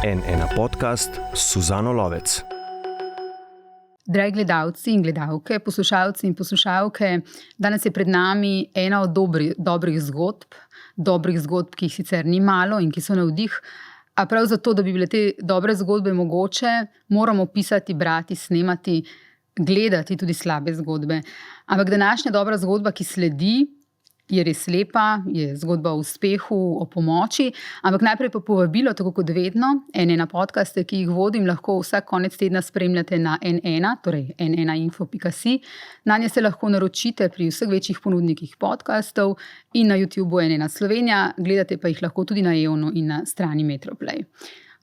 N1 podcast s Suzano Lovec. Dragi gledalci in gledalke, poslušalci in poslušalke, danes je pred nami ena od dobrih zgodb, ki jih sicer ni malo in ki so navdih, a prav zato, da bi bile te dobre zgodbe mogoče, moramo pisati, brati, snemati, gledati tudi slabe zgodbe. Ampak današnja dobra zgodba, ki sledi, je res lepa, je zgodba o uspehu, o pomoči, ampak najprej pa povabilo, tako kot vedno, N1 podcaste, ki jih vodim, lahko vsak konec tedna spremljate na N1, torej n1info.si. Nanje se lahko naročite pri vseh večjih ponudnikih podcastov in na YouTubeu N1 Slovenija, gledate pa jih lahko tudi na EONu in na strani Metroplay.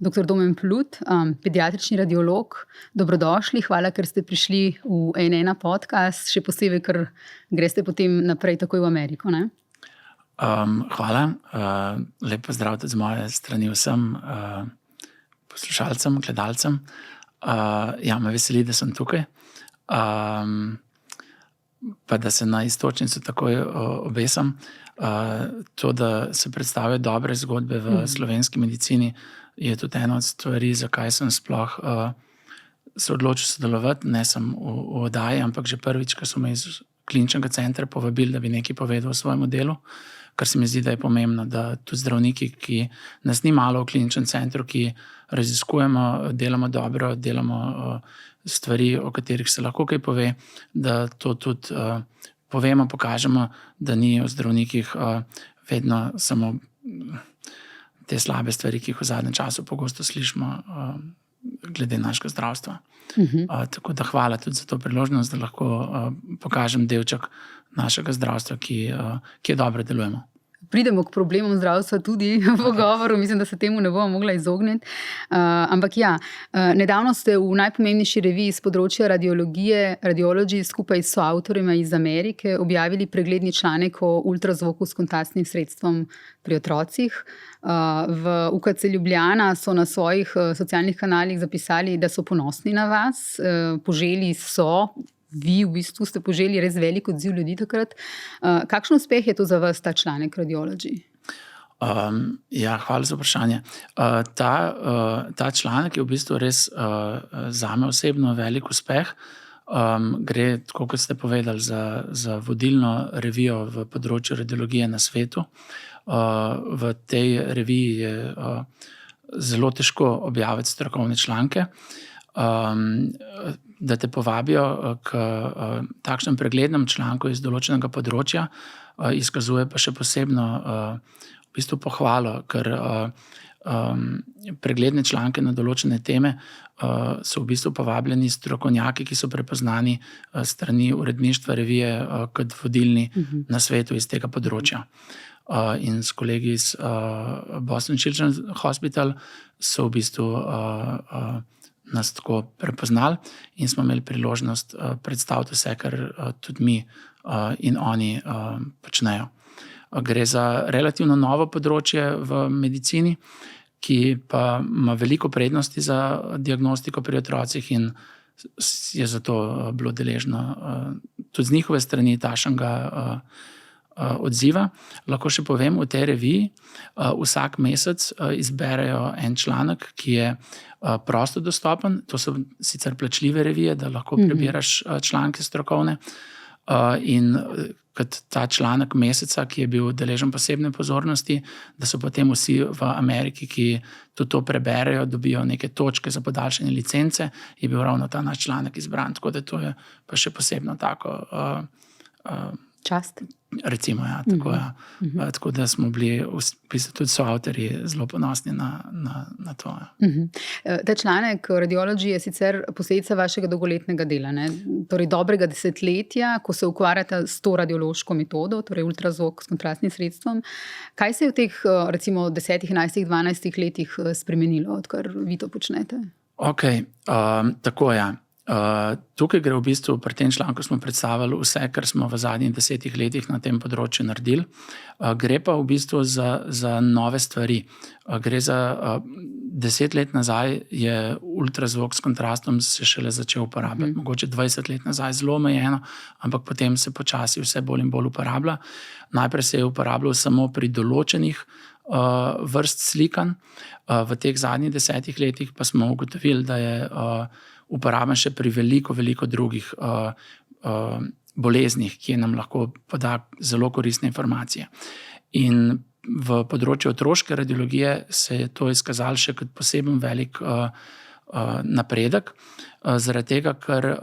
Dr. Domen Plut, pediatrični radiolog, dobrodošli, hvala, ker ste prišli v N1 podcast, še posebej, ker greste potem naprej takoj v Ameriko, ne? Hvala, lep pozdrav tudi z moje strani vsem poslušalcem, gledalcem. Me veseli, da sem tukaj, pa da se na istočnico takoj obesam. To, da se predstavijo dobre zgodbe v slovenski medicini, je tudi ena od stvari, zakaj sem sploh se odločil sodelovati, ne samo v oddaji, ampak že prvič, ko so me iz kliničnega centra povabili, da bi nekaj povedal o svojem delu, kar se mi zdi, da je pomembno, da tudi zdravniki, ki nas ni malo v kliničnem centru, ki raziskujemo, delamo dobro, delamo stvari, o katerih se lahko kaj pove, da to tudi povemo, pokažemo, da ni v zdravnikih vedno samo te slabe stvari, ki jih v zadnjem času pogosto slišimo glede našega zdravstva. Tako da hvala tudi za to priložnost, da lahko pokažem delček našega zdravstva, ki dobro delujemo. Pridemo k problemom zdravstva tudi v pogovoru, mislim, da se temu ne bomo mogla izogniti. Ampak nedavno ste v najpomembnejši reviji s področja radiologije, Radiology, skupaj s soavtorima iz Amerike objavili pregledni članek o ultrazvoku s kontrastnim sredstvom pri otrocih. V UKC Ljubljana so na svojih socialnih kanalih zapisali, da so ponosni na vas, poželi so. Vi v bistvu ste poželi res velik odziv ljudi takrat. Kakšen uspeh je to za vas, ta članek Radiology? Hvala za vprašanje. Ta članek je v bistvu res zame osebno velik uspeh. Gre, tako kot ste povedali, za vodilno revijo v področju radiologije na svetu. V tej reviji je zelo težko objaviti strokovne članke. Da te povabijo k takšnem preglednem članku iz določenega področja, izkazuje pa še posebno v bistvu pohvalo, ker pregledne članke na določene teme so v bistvu povabljeni strokovnjaki, ki so prepoznani strani uredništva revije kot vodilni na svetu iz tega področja. In s kolegi iz Boston Children's Hospital so v bistvu nas tako prepoznali in smo imeli priložnost predstaviti vse, kar tudi mi in oni počnejo. Gre za relativno novo področje v medicini, ki pa ima veliko prednosti za diagnostiko pri otrocih in je zato bilo deležno tudi z njihove strani takšnega odziva. Lahko še povem, v tej reviji vsak mesec izberejo en članek, ki je prosto dostopen. To so sicer plačljive revije, da lahko prebiraš članke strokovne. In kot ta članek meseca, ki je bil deležen posebne pozornosti, da so potem vsi v Ameriki, ki tudi to preberejo, dobijo neke točke za podaljšanje licence, je bil ravno ta naš članek izbran. Tako da to je pa še posebno tako čast. Recimo, tako, tako da smo bili tudi soavtorji zelo ponosni na to. Ta članek Radiology je sicer posledica vašega dolgoletnega dela, ne? Torej dobrega desetletja, ko se ukvarjate s to radiološko metodo, torej ultrazvok s kontrastnim sredstvom. Kaj se je v teh recimo 10, 11, 12 letih spremenilo, odkar vi to počnete? Tako je. Tukaj gre v bistvu, pri tem članku smo predstavili vse, kar smo v zadnjih 10 letih na tem področju naredili. Gre pa v bistvu za nove stvari. Gre za 10 let nazaj je ultrazvok s kontrastom se šele začel uporabljati. Mogoče 20 let nazaj zelo omejeno, ampak potem se počasi vse bolj in bolj uporablja. Najprej se je uporabljal samo pri določenih vrst slikanj. V teh zadnjih 10 letih pa smo ugotovili, da je uporaben še pri veliko drugih boleznih, ki nam lahko poda zelo koristne informacije. In v področju otroške radiologije se je to izkazalo še kot poseben velik napredek, zaradi tega, ker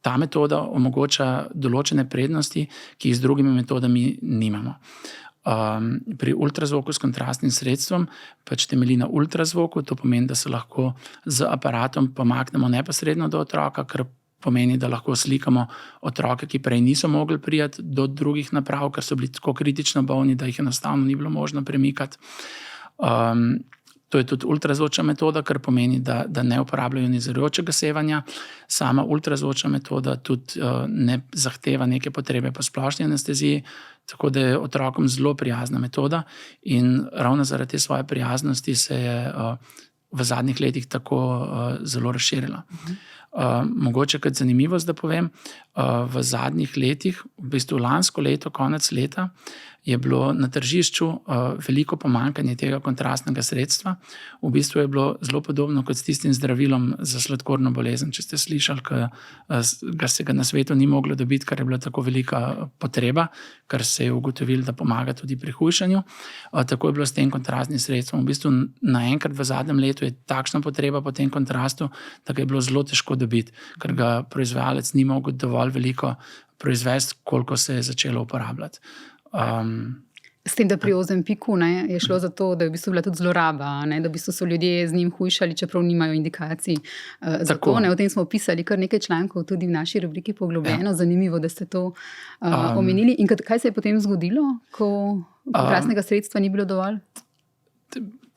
ta metoda omogoča določene prednosti, ki jih z drugimi metodami nimamo. Pri ultrazvoku s kontrastnim sredstvom pač temelji na ultrazvoku, to pomeni, da se lahko z aparatom pomaknemo neposredno do otroka, kar pomeni, da lahko slikamo otroke, ki prej niso mogli priti do drugih naprav, ker so bili tako kritično bolni, da jih enostavno ni bilo možno premikati. To je tudi ultrazvočna metoda, kar pomeni, da ne uporabljajo ionizirajočega sevanja. Sama ultrazvočna metoda tudi ne zahteva neke potrebe po splošni anesteziji, tako da je otrokom zelo prijazna metoda in ravno zaradi te svoje prijaznosti se je v zadnjih letih tako zelo razširila. Mogoče kot zanimivost, da povem, v zadnjih letih, v bistvu lansko leto, konec leta, je bilo na tržišču veliko pomanjkanje tega kontrastnega sredstva. V bistvu je bilo zelo podobno kot s tistim zdravilom za sladkorno bolezen. Če ste slišali, da se ga na svetu ni moglo dobiti, ker je bila tako velika potreba, ker se je ugotovilo, da pomaga tudi pri hujšanju. Tako je bilo s tem kontrastnim sredstvom. V bistvu naenkrat v zadnjem letu je takšna potreba po tem kontrastu, da ga je bilo zelo težko dobiti, ker ga proizvajalec ni mogel dovolj veliko proizvesti, koliko se je začelo uporabljati. S tem, da pri Ozempiku je šlo za to, da je v bistvu bila tudi zloraba, da v bistvu so ljudje z njim hujšali, čeprav nimajo indikacij za to. O tem smo pisali kar nekaj člankov tudi v naši rubriki Poglobljeno. Zanimivo, da ste to omenili. In kaj se je potem zgodilo, ko kontrastnega sredstva ni bilo dovolj?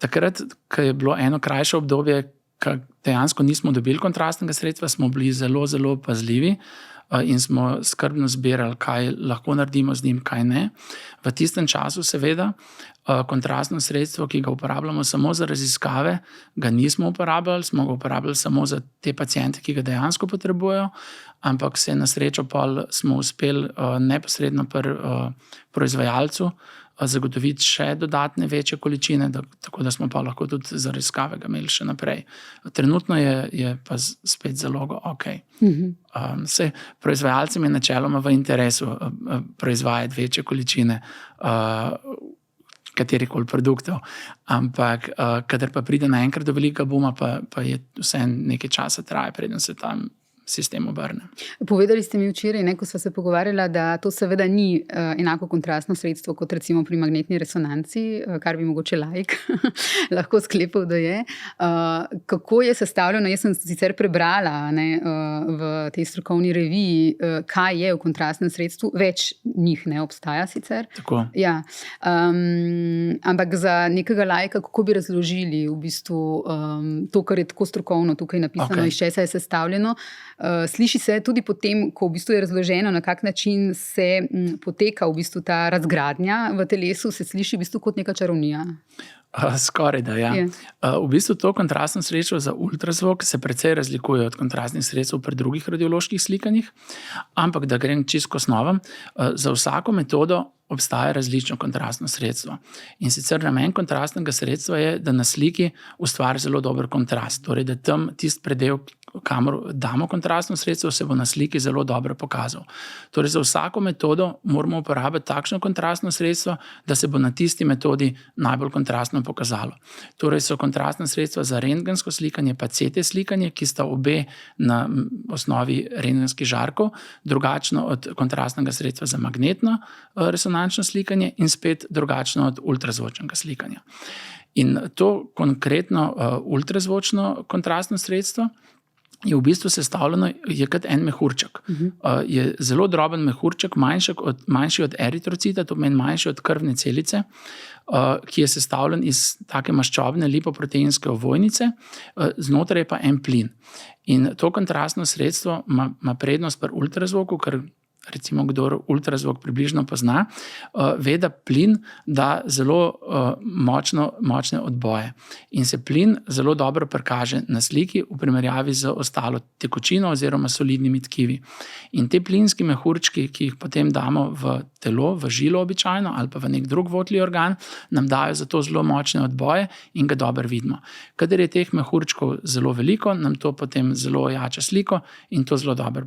Takrat, ko je bilo eno krajše obdobje, ko dejansko nismo dobili kontrastnega sredstva, smo bili zelo pazljivi in smo skrbno zbirali, kaj lahko naredimo z njim, kaj ne. V tistem času seveda kontrastno sredstvo, ki ga uporabljamo samo za raziskave, ga nismo uporabljali, smo ga uporabljali samo za te paciente, ki ga dejansko potrebujejo, ampak se na srečo smo uspeli neposredno pri proizvajalcu zagotoviti še dodatne večje količine, tako da smo pa lahko tudi za raziskave ga imeli še naprej. Trenutno je pa spet zaloga ok. Proizvajalcem je načeloma v interesu proizvajati večje količine katerikoli produktov, ampak kadar pa pride naenkrat do velikega buma, pa je vse nekaj časa traja, preden se tam sistem obrne. Povedali ste mi včeraj, ko sva se pogovarjala, da to seveda ni enako kontrastno sredstvo kot recimo pri magnetni resonanci, kar bi mogoče laik lahko sklepal, da je. Kako je sestavljeno? Jaz sem sicer prebrala v tej strokovni reviji, kaj je v kontrastnem sredstvu. Več njih ne obstaja sicer. Tako. Ja. Ampak za nekega laika, kako bi razložili v bistvu to, kar je tako strokovno tukaj napisano, iz česa je sestavljeno. Sliši se tudi potem, ko v bistvu je razloženo, na kak način se poteka v bistvu ta razgradnja v telesu, se sliši v bistvu kot neka čarovnija. Skoraj da, ja. V bistvu to kontrastno sredstvo za ultrazvok se precej razlikuje od kontrastnih sredstev pri drugih radioloških slikanjih, ampak da grem čisto osnovam, za vsako metodo obstaja različno kontrastno sredstvo. In sicer namen kontrastnega sredstva je, da na sliki ustvari zelo dober kontrast. Torej, da tam tisti predel, kamor damo kontrastno sredstvo, se bo na sliki zelo dobro pokazal. Torej, za vsako metodo moramo uporabiti takšno kontrastno sredstvo, da se bo na tisti metodi najbolj kontrastno pokazalo. Torej, so kontrastna sredstva za rentgensko slikanje pa CT slikanje, ki sta obe na osnovi rentgenskih žarkov, drugačno od kontrastnega sredstva za magnetno resonančno slikanje in spet drugačno od ultrazvočnega slikanja. In to konkretno ultrazvočno kontrastno sredstvo je v bistvu sestavljeno kot en mehurček. Je zelo droben mehurček, manjši od eritrocita, to pomeni manjši od krvne celice, ki je sestavljen iz take maščobne lipoproteinske ovojnice, znotraj pa en plin. In to kontrastno sredstvo ima prednost pri ultrazvoku, ker recimo kdor ultrazvok približno pozna, ve, da plin da zelo močne odboje. In se plin zelo dobro prikaže na sliki v primerjavi z ostalo tekočino oziroma solidnimi tkivi. In te plinski mehurčki, ki jih potem damo v telo, v žilo običajno ali pa v nek drug votli organ, nam dajo zato zelo močne odboje in ga dobro vidimo. Kadar je teh mehurčkov zelo veliko, nam to potem zelo ojača sliko in to zelo dobro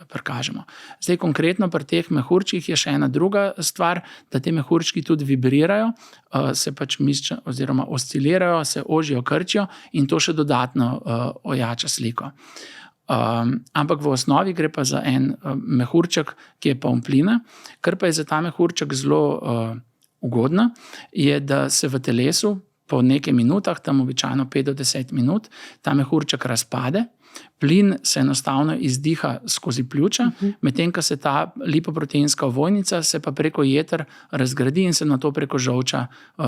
prikažemo. Zdaj konkretno pri teh mehurčkih je še ena druga stvar, da te mehurčki tudi vibrirajo, se pač mišče oziroma oscilirajo, se ožijo, krčijo in to še dodatno ojača sliko. Ampak v osnovi gre pa za en mehurček, ki je poln plina. Kar pa je za ta mehurček zelo ugodno, je, da se v telesu po nekaj minutah, tam običajno 5 do 10 minut, ta mehurček razpade, plin se enostavno izdiha skozi pljuča, medtem ko se ta lipoproteinska ovojnica se pa preko jeter razgradi in se nato preko žolča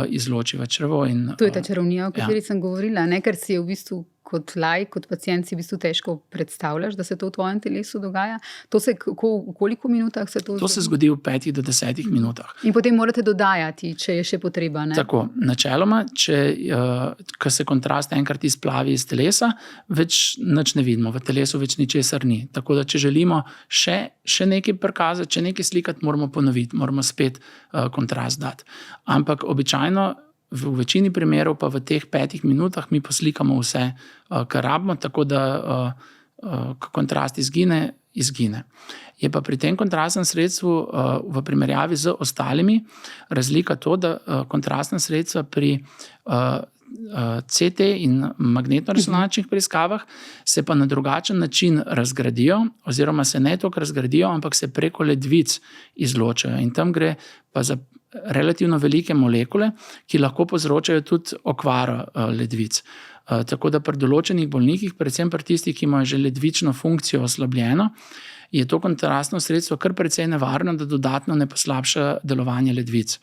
izloči v črevo. To je ta čarovnija, o kateri sem govorila, ne? Ker si je v bistvu kot laik, kot pacient si v bistvu težko predstavljaš, da se to v tvojem telesu dogaja. To se v koliko minutah se to zgodi? To se zgodi v 5 do 10 minutah. In potem morate dodajati, če je še potreba, ne? Tako, načeloma, ko se kontrast enkrat izplavi iz telesa, več nič ne vidimo, v telesu več ničesar ni. Tako da, če želimo še nekaj prikazati, če nekaj slikati, moramo ponoviti, moramo spet kontrast dati. Ampak običajno v večini primerov pa v teh 5 minutah mi poslikamo vse, kar rabimo, tako da ko kontrast izgine. Je pa pri tem kontrastnem sredstvu v primerjavi z ostalimi razlika to, da kontrastna sredstva pri CT in magnetno-resonančnih preiskavah se pa na drugačen način razgradijo, oziroma se ne toliko razgradijo, ampak se preko ledvic izločajo. In tam gre pa za relativno velike molekule, ki lahko povzročajo tudi okvaro ledvic. Tako da pri določenih bolnikih, predvsem pri tistih, ki imajo že ledvično funkcijo oslabljeno, je to kontrastno sredstvo kar precej nevarno, da dodatno ne poslabša delovanje ledvic.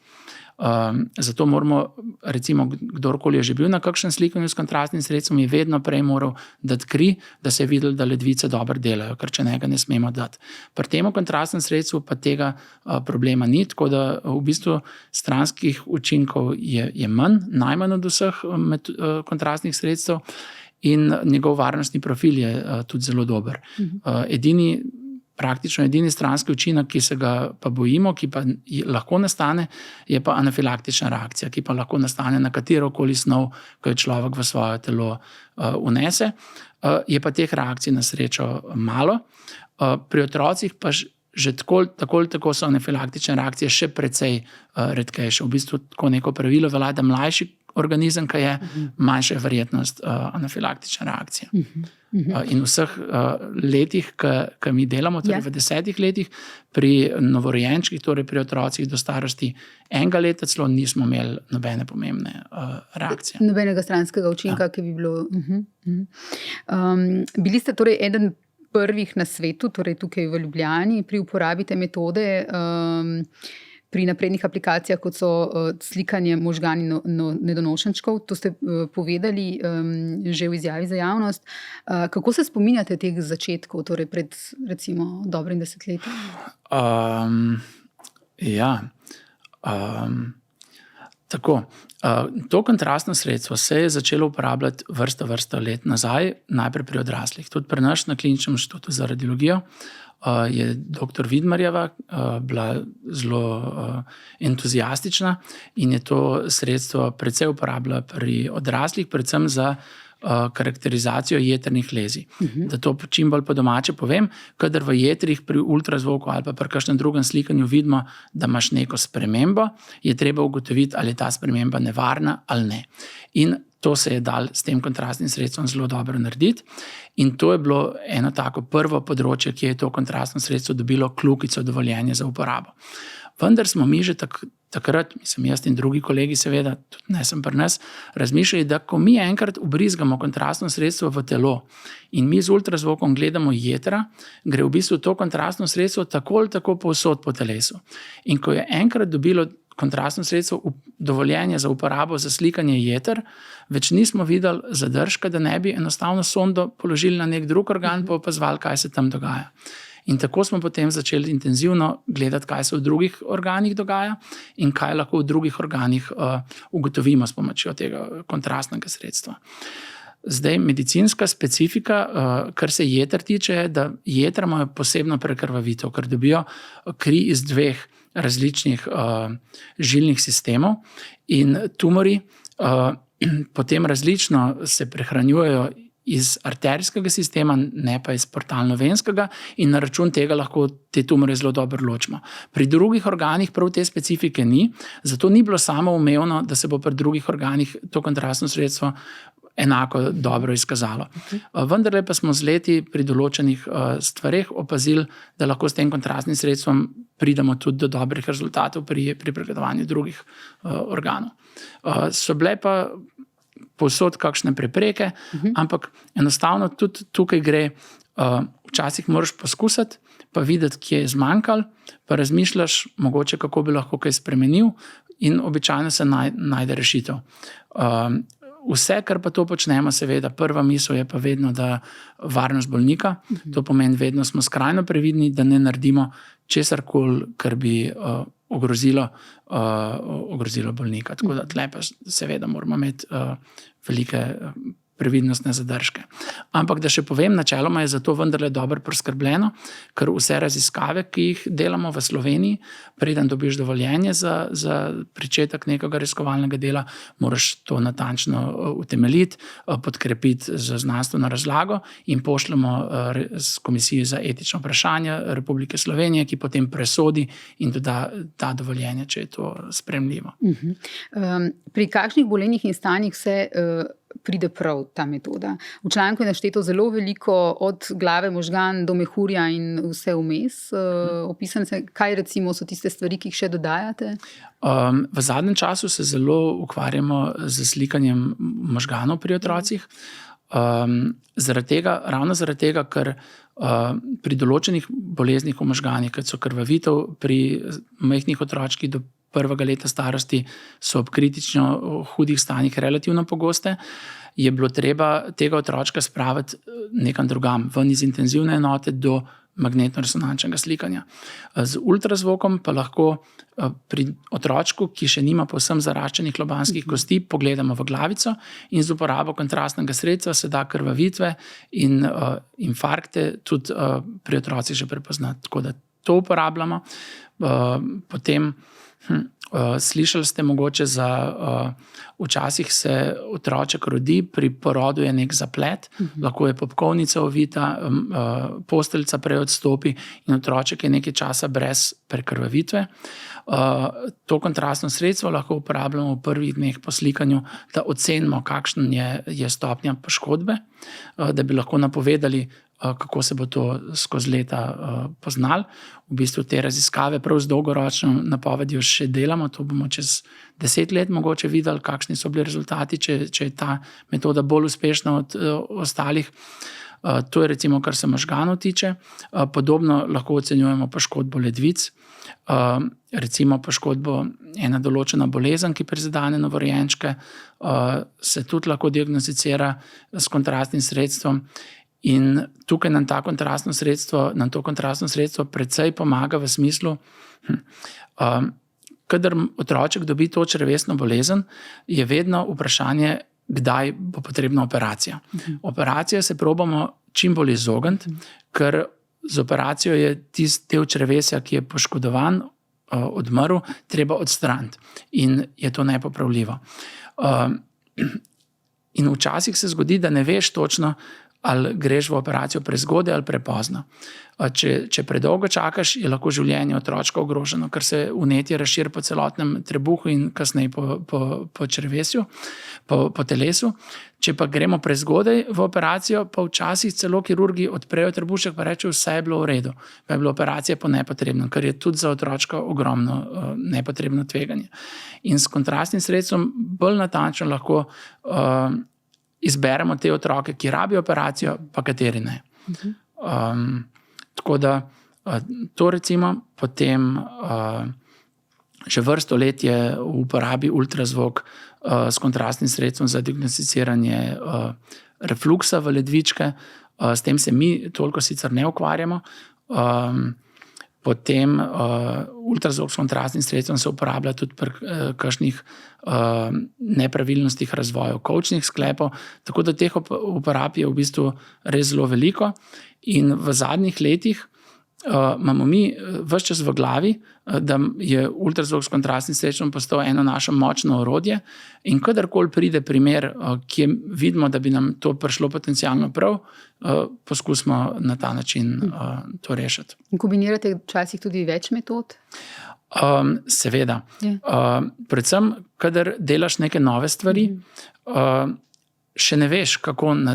Zato moramo, recimo, kdorkoli je že bil na kakšnem slikanju s kontrastnim sredstvom, je vedno prej moral dati kri, da se je videlo, da ledvice dobro delajo, ker če njega ne smemo dati. Pri tem kontrastnem sredstvu pa tega problema ni, tako da v bistvu stranskih učinkov je manj, najmanj od vseh kontrastnih sredstev in njegov varnostni profil je tudi zelo dober. Praktično edini stranski učinek, ki se ga pa bojimo, ki pa lahko nastane, je pa anafilaktična reakcija, ki pa lahko nastane na katerokoli snov, ko je človek v svoje telo unese. Je pa teh reakcij na srečo malo. Pri otrocih pa že tako so anafilaktične reakcije še precej redkejše. V bistvu tako neko pravilo velja, da mlajši organizem, ki je, manjša je verjetnost anafilaktične reakcije. In v vseh letih, ki mi delamo, torej v 10 letih, pri novorojenčkih, torej pri otrocih do starosti 1 leta, celo nismo imeli nobene pomembne reakcije. Nobenega stranskega učinka, ki bi bilo. Bili ste torej eden prvih na svetu, torej tukaj v Ljubljani, pri uporabi te metode pri naprednih aplikacijah, kot so slikanje možgani nedonošenčkov. To ste povedali že v izjavi za javnost. Kako se spominjate teh začetkov, torej pred recimo dobrim 10 letih? Tako. To kontrastno sredstvo se je začelo uporabljati vrsto let nazaj, najprej pri odraslih. Tudi pri nas na Kliničnem inštitutu za radiologijo je dr. Vidmarjeva bila zelo entuzijastična in je to sredstvo precej uporabljala pri odraslih, predvsem za karakterizacijo jetrnih lezij. Da to čim bolj po domače povem, kadar v jetrih pri ultrazvoku ali pa pri kakšnem drugem slikanju vidimo, da imaš neko spremembo, je treba ugotoviti, ali je ta sprememba nevarna ali ne. In to se je dal s tem kontrastnim sredstvom zelo dobro narediti. In to je bilo eno tako prvo področje, ki je to kontrastno sredstvo dobilo kljukico dovoljenja za uporabo. Vendar smo mi že takrat, mislim, jaz in drugi kolegi, seveda, tudi ne sem pri nas, razmišljali, da ko mi enkrat ubrizgamo kontrastno sredstvo v telo in mi z ultrazvokom gledamo jetra, gre v bistvu to kontrastno sredstvo tako ali tako povsod po telesu. In ko je enkrat dobilo kontrastno sredstvo dovoljenje za uporabo za slikanje jeter, več nismo videli zadržka, da ne bi enostavno sondo položili na nek drug organ, pa opazovali, kaj se tam dogaja. In tako smo potem začeli intenzivno gledati, kaj se v drugih organih dogaja in kaj lahko v drugih organih ugotovimo s pomočjo tega kontrastnega sredstva. Zdaj, medicinska specifika, kar se jeter tiče, je, da jetra imajo posebno prekrvavitev, ker dobijo kri iz 2 različnih žilnih sistemov in tumori potem različno se prehranjujejo iz arterijskega sistema, ne pa iz portalno-venskega, in na račun tega lahko te tumore zelo dobro ločimo. Pri drugih organih prav te specifike ni, zato ni bilo samoumevno, da se bo pri drugih organih to kontrastno sredstvo enako dobro izkazalo. Vendarle pa smo z leti pri določenih stvareh opazili, da lahko s tem kontrastnim sredstvom pridemo tudi do dobrih rezultatov pri pregledovanju drugih organov. So bile pa povsod kakšne prepreke, ampak enostavno tudi tukaj gre, včasih moraš poskusiti, pa videti, kje je zmanjkalo, pa razmišljaš mogoče, kako bi lahko kaj spremenil, in običajno se najde rešitev. Vse, kar pa to počnemo, seveda, prva misel je pa vedno, da varnost bolnika, to pomeni, vedno smo skrajno previdni, da ne naredimo česarkoli, kar bi ogrozilo bolnika. Tako da tle pa seveda moramo imeti velike previdnostne zadržke. Ampak da še povem, načeloma je zato vendarle dobro poskrbljeno, ker vse raziskave, ki jih delamo v Sloveniji, preden dobiš dovoljenje za pričetek nekega raziskovalnega dela, moraš to natančno utemeljiti, podkrepiti z znanstveno razlago in pošljemo z Komisiji za etično vprašanje Republike Slovenije, ki potem presodi in doda ta dovoljenje, če je to sprejemljivo. Pri kakšnih bolenih in stanjih se pride prav ta metoda? V članku je našteto zelo veliko, od glave, možgan do mehurja in vse vmes. Opisano se, kaj recimo so tiste stvari, ki jih še dodajate? V zadnjem času se zelo ukvarjamo z slikanjem možganov pri otrocih. Ravno zaradi tega, ker pri določenih boleznih v možganih, kot so krvavitev pri majhnih otročkih do 1. leta starosti, so ob kritično hudih stanjih relativno pogoste, je bilo treba tega otročka spraviti nekam drugam, ven iz intenzivne enote do magnetno-resonančnega slikanja. Z ultrazvokom pa lahko pri otročku, ki še nima povsem zaraščenih lobanskih kosti, pogledamo v glavico in z uporabo kontrastnega sredstva se da krvavitve in infarkte tudi pri otrocih že prepoznati. Tako da to uporabljamo. Potem slišali ste mogoče včasih se otroček rodi, pri porodu je nek zaplet, lahko je popkovnica ovita, posteljica prej odstopi in otroček je nekaj časa brez prekrvavitve. To kontrastno sredstvo lahko uporabljamo v prvih dneh po slikanju, da ocenimo, kakšna je stopnja poškodbe, da bi lahko napovedali, kako se bo to skozi leta poznalo. V bistvu te raziskave prav z dolgoročno napovedjo še delamo, to bomo čez 10 let mogoče videli, kakšni so bili rezultati, če je ta metoda bolj uspešna od ostalih. To je recimo, kar se možganov tiče. Podobno lahko ocenjujemo poškodbo ledvic, recimo poškodbo ena določena bolezen, ki prizadene novorojenčke, se tudi lahko diagnosticira s kontrastnim sredstvom. In tukaj nam to kontrastno sredstvo precej pomaga v smislu, kadar otroček dobi to črevesno bolezen, je vedno vprašanje, kdaj bo potrebna operacija. Operacijo se probamo čim bolj izogniti, ker z operacijo je tisti del črevesja, ki je poškodovan, odmrl, treba odstraniti. In je to nepopravljivo. In včasih se zgodi, da ne veš točno, ali greš v operacijo prezgodaj ali prepozno. Če predolgo čakaš, je lahko življenje otročka ogroženo, ker se vnetje razširi po celotnem trebuhu in kasneje po črevesju, po telesu. Če pa gremo prezgodaj v operacijo, pa včasih celo kirurgi odprejo trebušček pa rečejo, vse je bilo v redu, pa je bila operacija po nepotrebnem, ker je tudi za otročka ogromno nepotrebno tveganje. In s kontrastnim sredstvom bolj natančno lahko izberemo te otroke, ki rabijo operacijo, pa kateri ne. Tako da to recimo, potem že vrsto let je v uporabi ultrazvok s kontrastnim sredstvom za diagnosticiranje refluksa v ledvičke. S tem se mi toliko sicer ne ukvarjamo. Potem ultrazvok s kontrastnim sredstvom se uporablja tudi pri kakšnih nepravilnostih razvoja kolčnih sklepov, tako da teh uporab je v bistvu res zelo veliko. In v zadnjih letih imamo mi ves čas v glavi, da je ultrazvok s kontrastnim sredstvom postal eno naše močno orodje in kadarkoli pride primer, ki vidimo, da bi nam to prišlo potencialno prav, poskusimo na ta način to rešiti. In kombinirate včasih tudi več metod? Seveda. Predvsem, kadar delaš neke nove stvari, še ne veš, kako na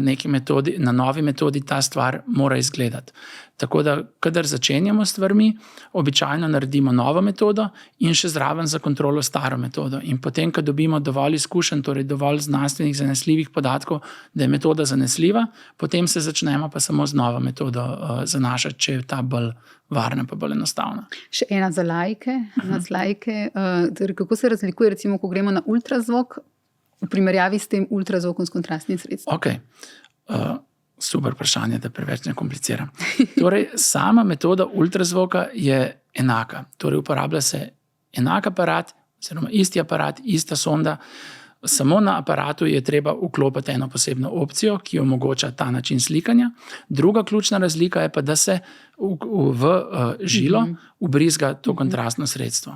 novi metodi ta stvar mora izgledati. Tako da, kadar začenjamo s stvarmi, običajno naredimo novo metodo in še zraven za kontrolo staro metodo. In potem, ko dobimo dovolj izkušenj, torej dovolj znanstvenih zanesljivih podatkov, da je metoda zanesljiva, potem se začnemo pa samo z novo metodo zanašati, če je ta bolj varna pa bolj enostavna. Še ena za laike. Torej, kako se razlikuje, recimo, ko gremo na ultrazvok, v primerjavi s tem ultrazvokom s kontrastnim sredstvom? Okay. Super vprašanje, da preveč ne kompliciram. Torej, sama metoda ultrazvoka je enaka. Torej, uporablja se enak aparat, oziroma isti aparat, ista sonda. Samo na aparatu je treba vklopiti eno posebno opcijo, ki omogoča ta način slikanja. Druga ključna razlika je pa, da se v žilo vbrizga to kontrastno sredstvo.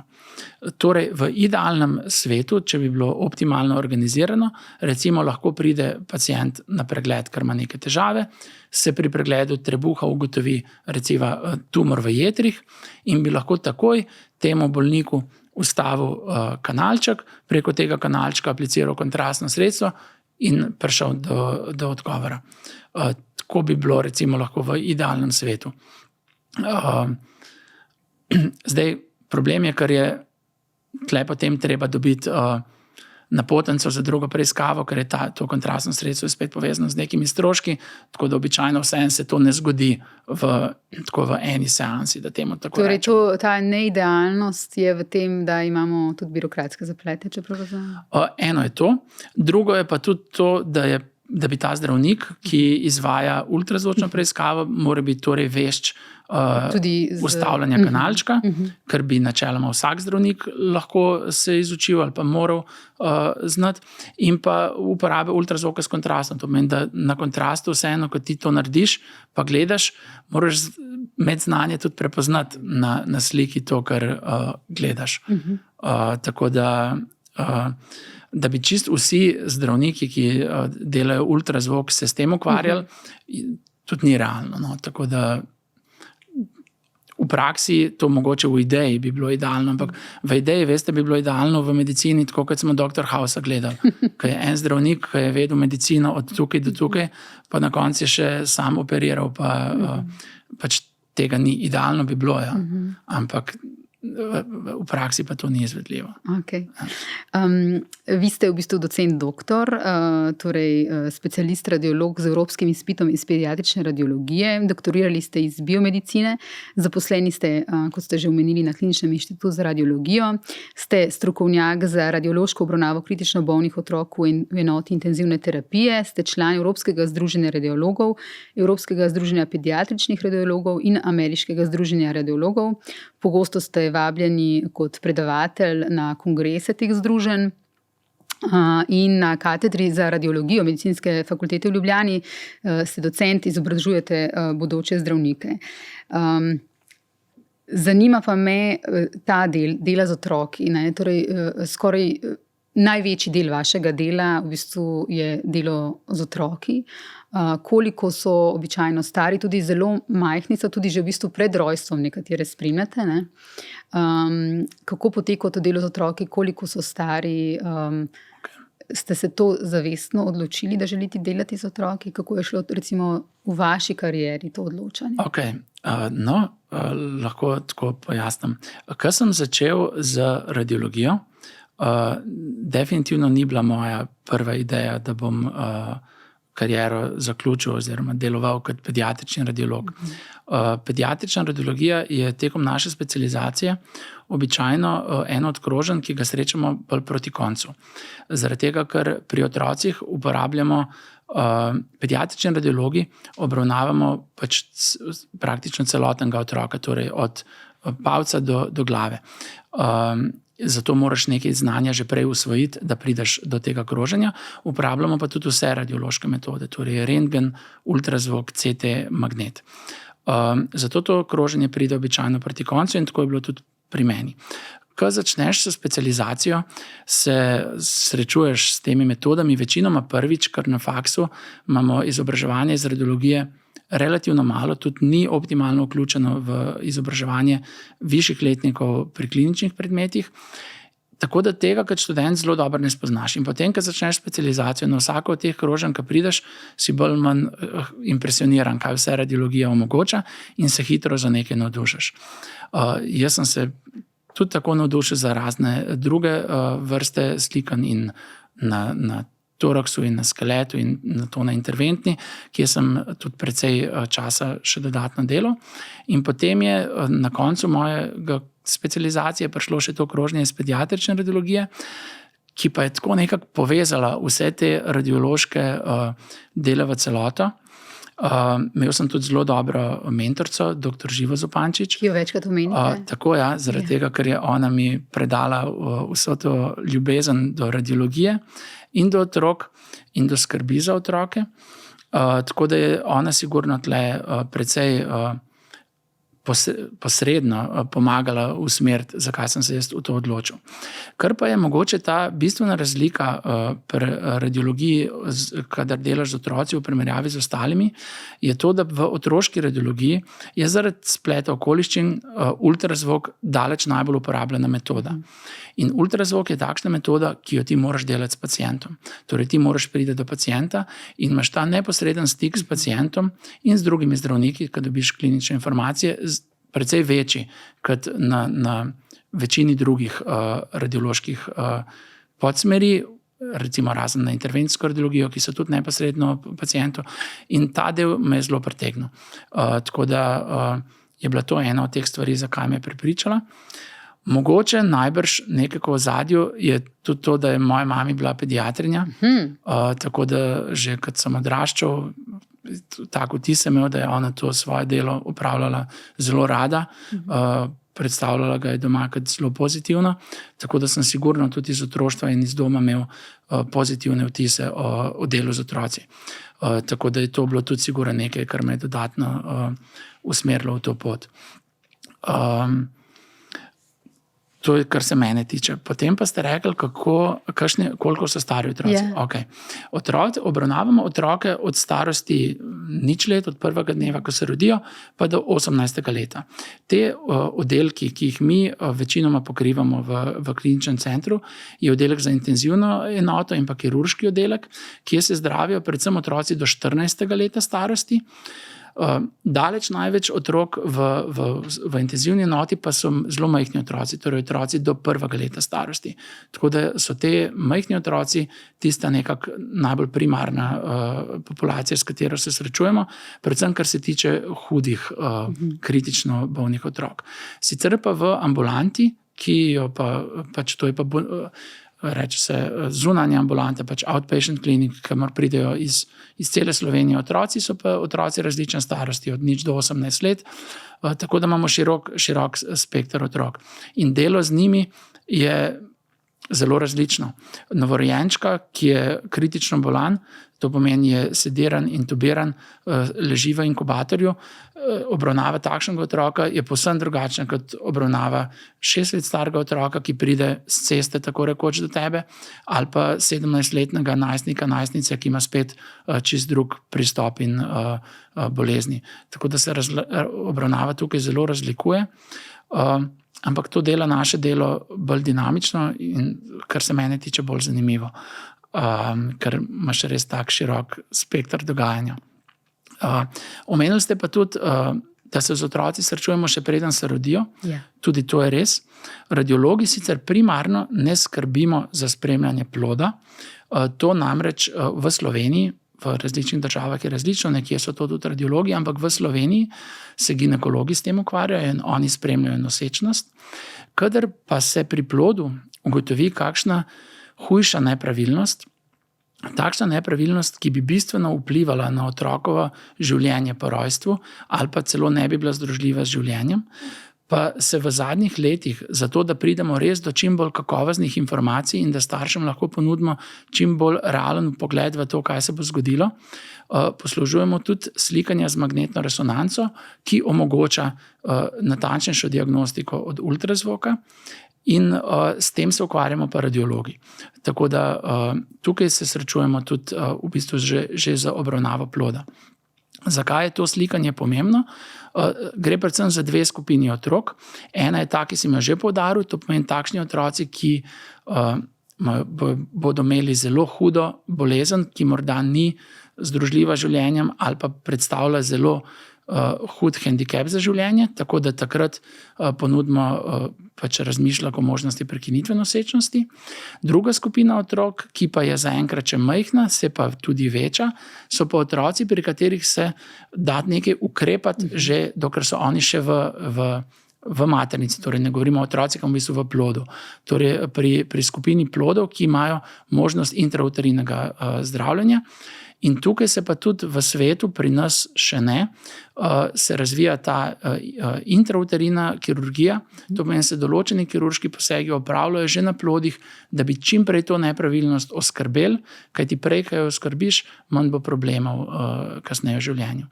Torej, v idealnem svetu, če bi bilo optimalno organizirano, recimo lahko pride pacient na pregled, ker ima neke težave, se pri pregledu trebuha ugotovi recimo tumor v jetrih in bi lahko takoj temu bolniku ustavil kanalček, preko tega kanalčka apliciral kontrastno sredstvo in prišel do odgovora. Tako bi bilo recimo lahko v idealnem svetu. Zdaj, problem je, ker je tle potem treba dobiti napotnico za drugo preiskavo, ker je to kontrastno sredstvo spet povezano z nekimi stroški, tako da običajno vseeno se to ne zgodi v eni seansi, da temu tako torej, rečem. Ta neidealnost je v tem, da imamo tudi birokratske zaplete, čeprav razumem? Eno je to, drugo je pa tudi to, da bi ta zdravnik, ki izvaja ultrazvočno preiskavo, mora biti torej vešč ustavljanja kanalčka, ker bi načeloma vsak zdravnik lahko se izučil ali pa moral znati, in pa uporabe ultrazvoka s kontrastom. To pomeni, da na kontrastu vseeno, ko ti to narediš, pa gledaš, moraš imeti znanje tudi prepoznati na sliki to, kar gledaš. Tako da bi čist vsi zdravniki, ki delajo ultrazvok, se s tem ukvarjali, tudi ni realno. No? Tako da v praksi to mogoče v ideji bi bilo idealno, ampak v ideji, veste, bi bilo idealno v medicini, tako kot smo Dr. Hausa gledali, ko je en zdravnik, ki je vedel medicino od tukaj do tukaj, pa na koncu je še sam operiral, pač tega ni idealno bi bilo, ja. Ampak v praksi pa to ni izvedljivo. Okay. Vi ste v bistvu docent doktor, torej specialist radiolog z evropskim izpitom iz pediatrične radiologije, doktorirali ste iz biomedicine, zaposleni ste, kot ste že omenili, na Kliničnem inštitutu za radiologijo, ste strokovnjak za radiološko obravnavo kritično bolnih otrok v enoti intenzivne terapije, ste član Evropskega združenja radiologov, Evropskega združenja pediatričnih radiologov in Ameriškega združenja radiologov. Pogosto ste vabljeni kot predavatelj na kongrese teh združenj in na katedri za radiologijo Medicinske fakultete v Ljubljani ste docent, izobražujete bodoče zdravnike. Zanima pa me ta dela z otroki. Torej, skoraj največji del vašega dela v bistvu je delo z otroki. Koliko so običajno stari, tudi zelo majhni so, tudi že v bistvu pred rojstvom nekatere spremljate. Ne? Kako poteka to delo z otroki, koliko so stari? Ste se to zavestno odločili, da želite delati z otroki? Kako je šlo recimo v vaši karieri to odločanje? Lahko tako pojasnim. Ko sem začel z radiologijo, definitivno ni bila moja prva ideja, da bom kariero zaključil oziroma deloval kot pediatrični radiolog. Pediatrična radiologija je tekom naše specializacije običajno eno od kroženj, ki ga srečamo bolj proti koncu. Zaradi tega, ker pri otrocih uporabljamo Pediatrični radiologi obravnavamo pač praktično celotnega otroka, torej od palca do glave. Zato moraš nekaj znanja že prej usvojiti, da prideš do tega kroženja. Uporabljamo pa tudi vse radiološke metode, torej rentgen, ultrazvok, CT, magnet. Zato to kroženje pride običajno proti koncu in tako je bilo tudi pri meni. Ko začneš s specializacijo, se srečuješ s temi metodami, večinoma prvič, ker na faksu imamo izobraževanje iz radiologije relativno malo, tudi ni optimalno vključeno v izobraževanje višjih letnikov pri kliničnih predmetih, tako da tega kot študent zelo dobro ne spoznaš. In potem, ko začneš specializacijo na vsako od teh kroženj, ko prideš, si bolj manj impresioniran, kaj vse radiologija omogoča in se hitro za nekaj navdušiš. Jaz sem se tudi tako navdušil za razne druge vrste slikanj in na toraksu in na skeletu in na to na interventni, kjer sem tudi precej časa še dodatno delal. In potem je na koncu mojega specializacije prišlo še to kroženje iz pediatrične radiologije, ki pa je tako nekako povezala vse te radiološke dele v celoto. Imel sem tudi zelo dobro mentorico, dr. Živo Zupančič. Ki jo večkrat omenite. Tako, ja, zaradi tega, ker je ona mi predala vso to ljubezen do radiologije in do otrok in do skrbi za otroke. Tako da je ona sigurno tle precej posredno pomagala usmeriti, zakaj sem se jaz v to odločil. Kar pa je mogoče ta bistvena razlika pri radiologiji, kadar delaš z otroci v primerjavi z ostalimi, je to, da v otroški radiologiji je zaradi spleta okoliščin ultrazvok daleč najbolj uporabljena metoda. In ultrazvok je takšna metoda, ki jo ti moraš delati s pacientom. Torej ti moraš priti do pacienta in imaš ta neposreden stik s pacientom in z drugimi zdravniki, ko dobiš klinične informacije, precej večji kot na večini drugih radioloških podsmeri, recimo razen na intervencijsko radiologijo, ki so tudi neposredno pacientu. In ta del me je zelo pritegnil. Tako da je bila to ena od teh stvari, zakaj me je prepričala. Mogoče najbrž nekako v zadju je tudi to, da je moja mama bila pediatrinja, tako da že kot sem odraščal, tako vtis sem imel, da je ona to svoje delo upravljala zelo rada, predstavljala ga je doma kot zelo pozitivno, tako da sem sigurno tudi iz otroštva in iz doma imel pozitivne vtise o delu z otroci. Tako da je to bilo tudi sigurno nekaj, kar me je dodatno usmerilo v to pot. To je, kar se mene tiče. Potem pa ste rekli, koliko so stari otroci. Yeah. Okay. Obravnavamo otroke od starosti 0 let, od prvega dneva, ko se rodijo, pa do 18. leta. Te oddelki, ki jih mi večinoma pokrivamo v kliničnem centru, je oddelek za intenzivno enoto in pa kirurški oddelek, kjer se zdravijo predvsem otroci do 14. leta starosti. Daleč največ otrok v intenzivni enoti pa so zelo majhni otroci, torej otroci do 1. leta starosti. Tako da so te majhni otroci tista nekako najbolj primarna populacija, s katero se srečujemo, predvsem kar se tiče hudih, kritično bolnih otrok. Sicer pa v ambulanti, ki jo pač to je pa reče se zunanja ambulanta, pač outpatient clinic, kamor pridejo iz cele Slovenije otroci, so pa otroci različne starosti, od 0 do 18 let, tako da imamo širok spekter otrok. In delo z njimi je zelo različno. Novorojenčka, ki je kritično bolan, to pomeni, je sediran, intubiran, leži v inkubatorju, obravnava takšnega otroka je povsem drugačna kot obravnava 6 let starega otroka, ki pride s ceste tako rekoč do tebe, ali pa 17-letnega najstnice, ki ima spet čist drug pristop in bolezni. Tako da se obravnava tukaj zelo razlikuje. Ampak to dela naše delo bolj dinamično in kar se mene tiče bolj zanimivo, ker imaš res tak širok spekter dogajanja. Omenili ste pa tudi, da se z otroci srečujemo še preden se rodijo. Yeah. Tudi to je res. Radiologi sicer primarno ne skrbimo za spremljanje ploda. To namreč v Sloveniji, v različnih državah je različno, nekje so to tudi radiologi, ampak v Sloveniji se ginekologi s tem ukvarjajo in oni spremljajo nosečnost. Kadar pa se pri plodu ugotovi kakšna hujša nepravilnost, takšna nepravilnost, ki bi bistveno vplivala na otrokovo življenje po rojstvu ali pa celo ne bi bila združljiva z življenjem, pa se v zadnjih letih, zato da pridemo res do čim bolj kakovostnih informacij in da staršem lahko ponudimo čim bolj realen pogled v to, kaj se bo zgodilo, poslužujemo tudi slikanja z magnetno resonanco, ki omogoča natančnejšo diagnostiko od ultrazvoka. In s tem se ukvarjamo pa radiologi. Tako da tukaj se srečujemo tudi v bistvu že za obravnavo ploda. Zakaj je to slikanje pomembno? Gre predvsem za dve skupini otrok. Ena je ta, ki sem jo že poudaril, to pomeni takšni otroci, ki bodo imeli zelo hudo bolezen, ki morda ni združljiva z življenjem ali pa predstavlja zelo hud hendikep za življenje, tako da takrat ponudimo pač razmišljak o možnosti prekinitve nosečnosti. Druga skupina otrok, ki pa je zaenkrat še majhna, se pa tudi veča, so pa otroci, pri katerih se da nekaj ukrepati, že dokler so oni še v maternici, torej ne govorimo o otrocih, v bistvu v plodu. Torej pri skupini plodov, ki imajo možnost intrauterinega zdravljenja. In tukaj se pa tudi v svetu, pri nas še ne, se razvija ta intrauterina kirurgija. To pomeni, se določeni kirurški posegi opravljajo že na plodih, da bi čim prej to nepravilnost oskrbeli, kajti prej, ko jo oskrbiš, manj bo problemov kasneje v življenju.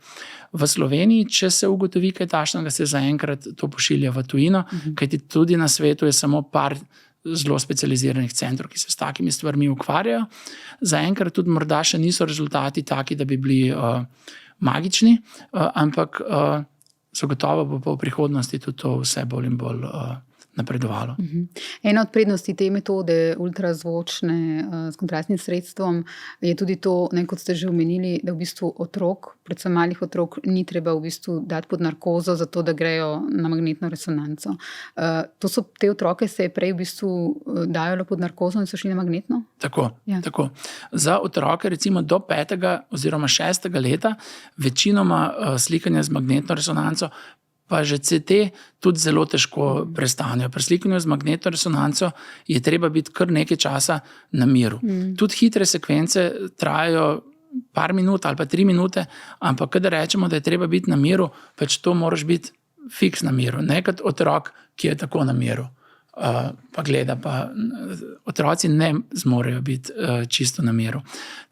V Sloveniji, če se ugotovi kaj takšnega, se zaenkrat to pošilja v tujino, kajti tudi na svetu je samo par zelo specializiranih centrov, ki se s takimi stvarmi ukvarjajo. Zaenkrat tudi morda še niso rezultati taki, da bi bili magični, ampak zagotovo bo pa v prihodnosti tudi to vse bolj in bolj napredovalo. Ena od prednosti te metode ultrazvočne s kontrastnim sredstvom je tudi to, kot ste že omenili, da v bistvu otrok, predvsem malih otrok, ni treba v bistvu dati pod narkozo, zato da grejo na magnetno resonanco. Te otroke se prej v bistvu dajalo pod narkozo in so šli na magnetno? Tako. Za otroke recimo do 5. oziroma 6. leta večinoma slikanja z magnetno resonanco pa že CT tudi zelo težko prestanejo. Pri slikanju z magnetno resonanco je treba biti kar nekaj časa na miru. Tudi hitre sekvence trajajo par minut ali pa 3 minute, ampak kadar rečemo, da je treba biti na miru, pač to moraš biti fiks na miru. Ne kot otrok, ki je tako na miru. Pa gleda, pa otroci ne zmorejo biti čisto na miru.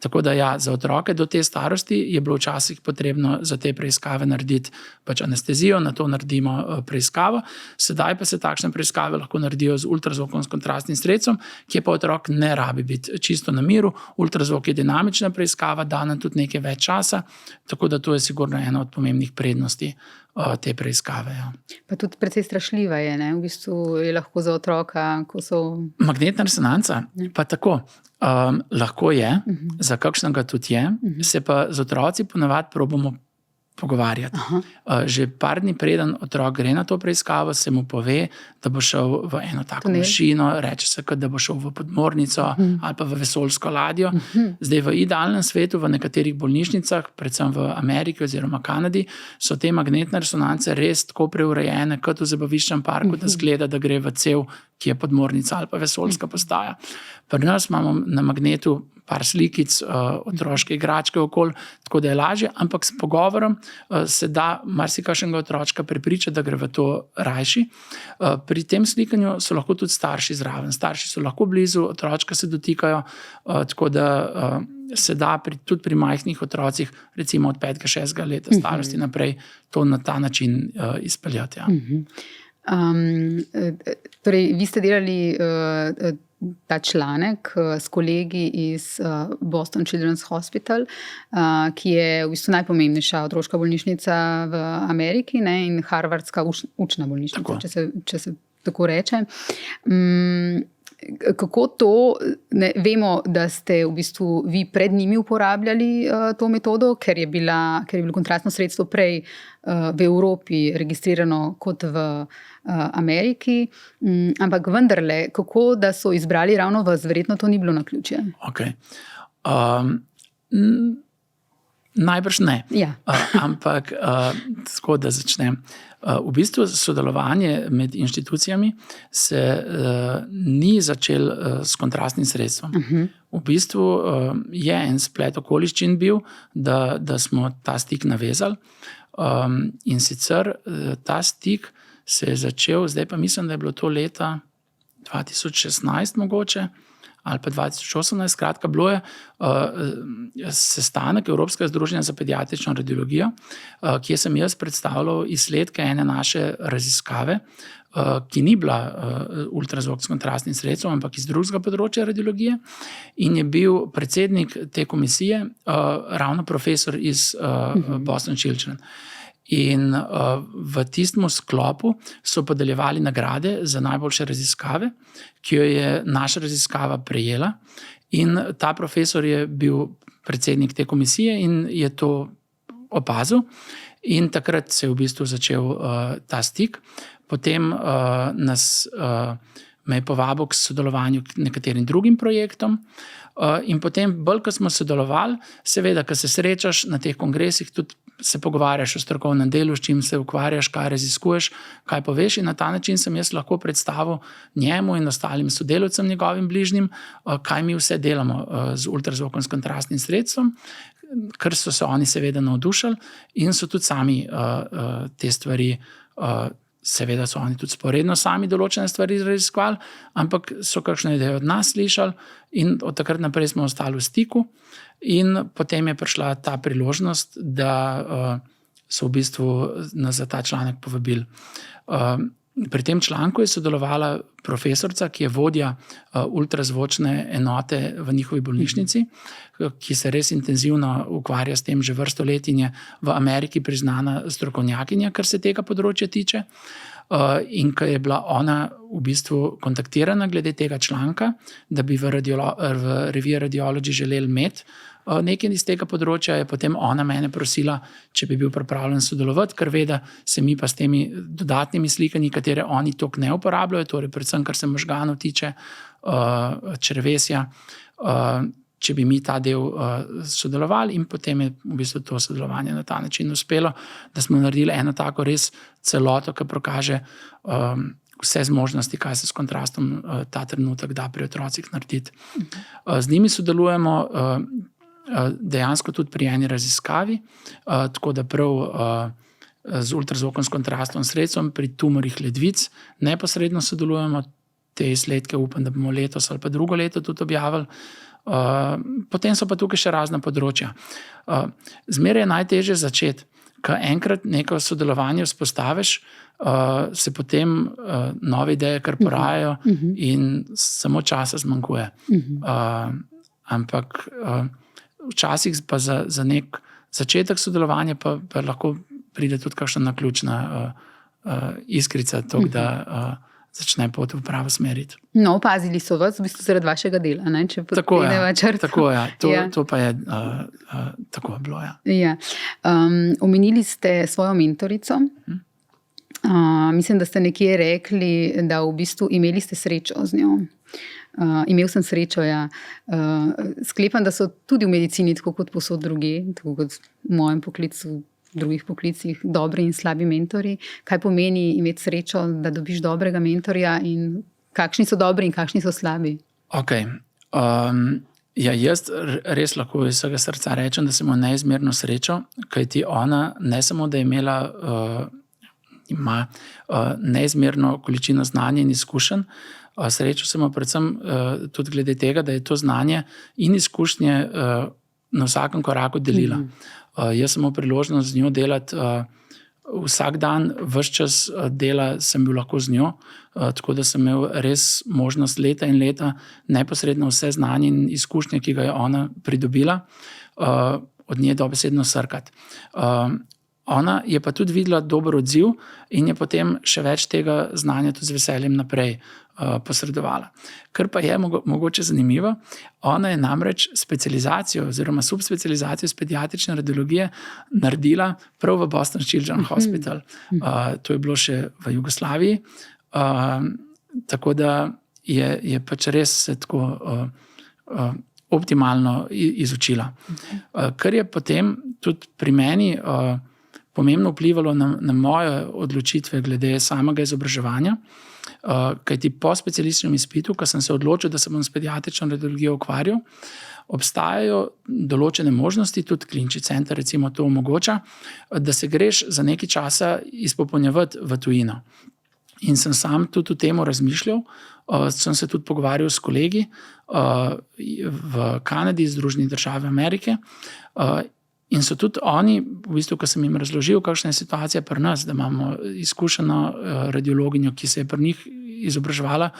Tako da ja, za otroke do te starosti je bilo včasih potrebno za te preiskave narediti pač anestezijo, na to naredimo preiskavo. Sedaj pa se takšne preiskave lahko naredijo z ultrazvokom s kontrastnim sredstvom, kjer pa otrok ne rabi biti čisto na miru. Ultrazvok je dinamična preiskava, da nam tudi nekaj več časa, tako da to je sigurno ena od pomembnih prednosti te preiskave. Ja. Pa tudi precej strašljiva je, ne? V bistvu je lahko za otroka, ko so... Magnetna resonanca, pa tako, lahko je, za kakšnega tudi je, se pa z otroci ponavadi probamo pogovarjati. Že par dni preden otrok gre na to preiskavo, se mu pove, da bo šel v eno tako mašino, reče se, da bo šel v podmornico ali pa v vesoljsko ladjo. Zdaj v idealnem svetu, v nekaterih bolnišnicah, predvsem v Ameriki oziroma Kanadi, so te magnetne resonance res tako preurejene, kot v zabaviščnem parku, da zgleda, da gre v cev, ki je podmornica ali pa vesoljska postaja. Pri nas imamo na magnetu par slikic, otroške igračke okoli, tako da je lažje, ampak s pogovorom se da marsikakšnega otročka prepričati, da gre v to rajši. Pri tem slikanju so lahko tudi starši zraven. Starši so lahko blizu, otročka se dotikajo, tako da se da tudi pri majhnih otrocih, recimo od 5. 6. leta starosti naprej, to na ta način izpeljati. Ja. Torej, vi ste delali ta članek s kolegi iz Boston Children's Hospital, ki je v bistvu najpomembnejša otroška bolnišnica v Ameriki, ne, in harvardska učna bolnišnica, če se tako reče. Kako to, vemo, da ste v bistvu vi pred njimi uporabljali to metodo, ker je bilo kontrastno sredstvo prej v Evropi registrirano kot v Ameriki, ampak vendarle, kako da so izbrali ravno vas, verjetno to ni bilo naključje. Okay. Najbrž ne. Ja. Ampak tako, da začnem. V bistvu sodelovanje med inštitucijami se ni začel s kontrastnim sredstvom. V bistvu je en splet okoliščin bil, da smo ta stik navezali. In sicer ta stik se je začel, zdaj pa mislim, da je bilo to leta 2016 mogoče, ali pa 2018, skratka, bilo je sestanek Evropskega združenja za pediatrično radiologijo, kjer sem jaz predstavljal izsledke ene naše raziskave, ki ni bila ultrazvok s kontrastnim sredstvom, ampak iz drugega področja radiologije. In je bil predsednik te komisije ravno profesor iz Boston Children. In v tistem sklopu so podeljevali nagrade za najboljše raziskave, ki jo je naša raziskava prejela. In ta profesor je bil predsednik te komisije in je to opazil. In takrat se je v bistvu začel ta stik. Potem me je povabil k sodelovanju k nekaterim drugim projektom. In potem, bolj ko smo sodelovali, seveda, ko se srečaš na teh kongresih, tudi se pogovarjaš o strokovnem delu, s čim se ukvarjaš, kaj raziskuješ, kaj poveš. In na ta način sem jaz lahko predstavil njemu in ostalim sodelavcem, njegovim bližnjim, kaj mi vse delamo z ultrazvokom s kontrastnim sredstvom, ker so se oni seveda navdušili in so tudi sami te stvari, seveda so oni tudi sporedno sami določene stvari raziskovali, ampak so kakšne ideje od nas slišali in od takrat naprej smo ostali v stiku. In potem je prišla ta priložnost, da so v bistvu nas za ta članek povabili. Pri tem članku je sodelovala profesorica, ki je vodja ultrazvočne enote v njihovi bolnišnici, ki se res intenzivno ukvarja s tem že vrsto let in je v Ameriki priznana strokovnjakinja, kar se tega področja tiče. In ko je bila ona v bistvu kontaktirana glede tega članka, da bi v reviji Radiology želeli imeti nekaj iz tega področja, je potem ona mene prosila, če bi bil pripravljen sodelovati, ker ve, da se mi pa s temi dodatnimi slikanji, katere oni toliko ne uporabljajo, torej predvsem, kar se možganov tiče, črevesja, če bi mi ta del sodelovali, in potem je v bistvu to sodelovanje na ta način uspelo, da smo naredili eno tako res celoto, ki pokaže vse zmožnosti, kaj se s kontrastom ta trenutek da pri otrocih narediti. Z njimi sodelujemo dejansko tudi pri eni raziskavi, tako da prav z ultrazvokom s kontrastnim sredstvom pri tumorjih ledvic neposredno sodelujemo. Te izsledke upam, da bomo letos ali pa drugo leto tudi objavili. Potem so pa tukaj še razna področja. Zmeraj je najtežje začeti, ko enkrat neko sodelovanje vzpostaviš, se potem nove ideje kar porajajo in samo časa zmanjkuje. Ampak včasih pa za nek začetek sodelovanja pa lahko pride tudi kakšna naključna iskrica, da začne pot v pravo smeri. No, opazili so vas v bistvu zaradi vašega dela, ne? Če podpredeva črto. Tako je, to pa je tako bilo, ja. Ja. Omenili ste svojo mentorico. Mislim, da ste nekje rekli, da v bistvu imeli ste srečo z njo. Imel sem srečo, ja. Sklepam, da so tudi v medicini, tako kot povsod druge, tako kot v mojem poklicu, v drugih poklicih, dobri in slabi mentori. Kaj pomeni imeti srečo, da dobiš dobrega mentorja in kakšni so dobri in kakšni so slabi? Ok. Ja, jaz res lahko iz vsega srca rečem, da sem imel neizmerno srečo, kajti ona ne samo, da je imela ima neizmerno količino znanja in izkušenj, srečo sem predvsem tudi glede tega, da je to znanje in izkušnje na vsakem koraku delila. Jaz sem imel priložnost z njo delati vsak dan, ves čas dela sem bil lahko z njo, tako da sem imel res možnost leta in leta neposredno vse znanje in izkušnje, ki ga je ona pridobila, od nje dobesedno srkati. Ona je pa tudi videla dober odziv in je potem še več tega znanja tudi z veseljem naprej posredovala. Kar pa je mogoče zanimivo, ona je namreč specializacijo oziroma subspecializacijo z pediatrične radiologije naredila prav v Boston Children's Hospital. To je bilo še v Jugoslaviji. Tako da je pač res se tako optimalno izučila. Kar je potem tudi pri meni pomembno vplivalo na moje odločitve glede samega izobraževanja, kajti po specialističnem izpitu, ko sem se odločil, da se bom s pediatrično radiologijo ukvarjal, obstajajo določene možnosti, tudi klinični center recimo to omogoča, da se greš za nekaj časa izpopolnjevati v tujino. In sem sam tudi o tem razmišljal, sem se tudi pogovarjal s kolegi v Kanadi, Združenih državah Amerike, in so tudi oni, v bistvu, ko sem jim razložil, kakšna je situacija pri nas, da imamo izkušeno radiologinjo, ki se je pri njih izobraževala,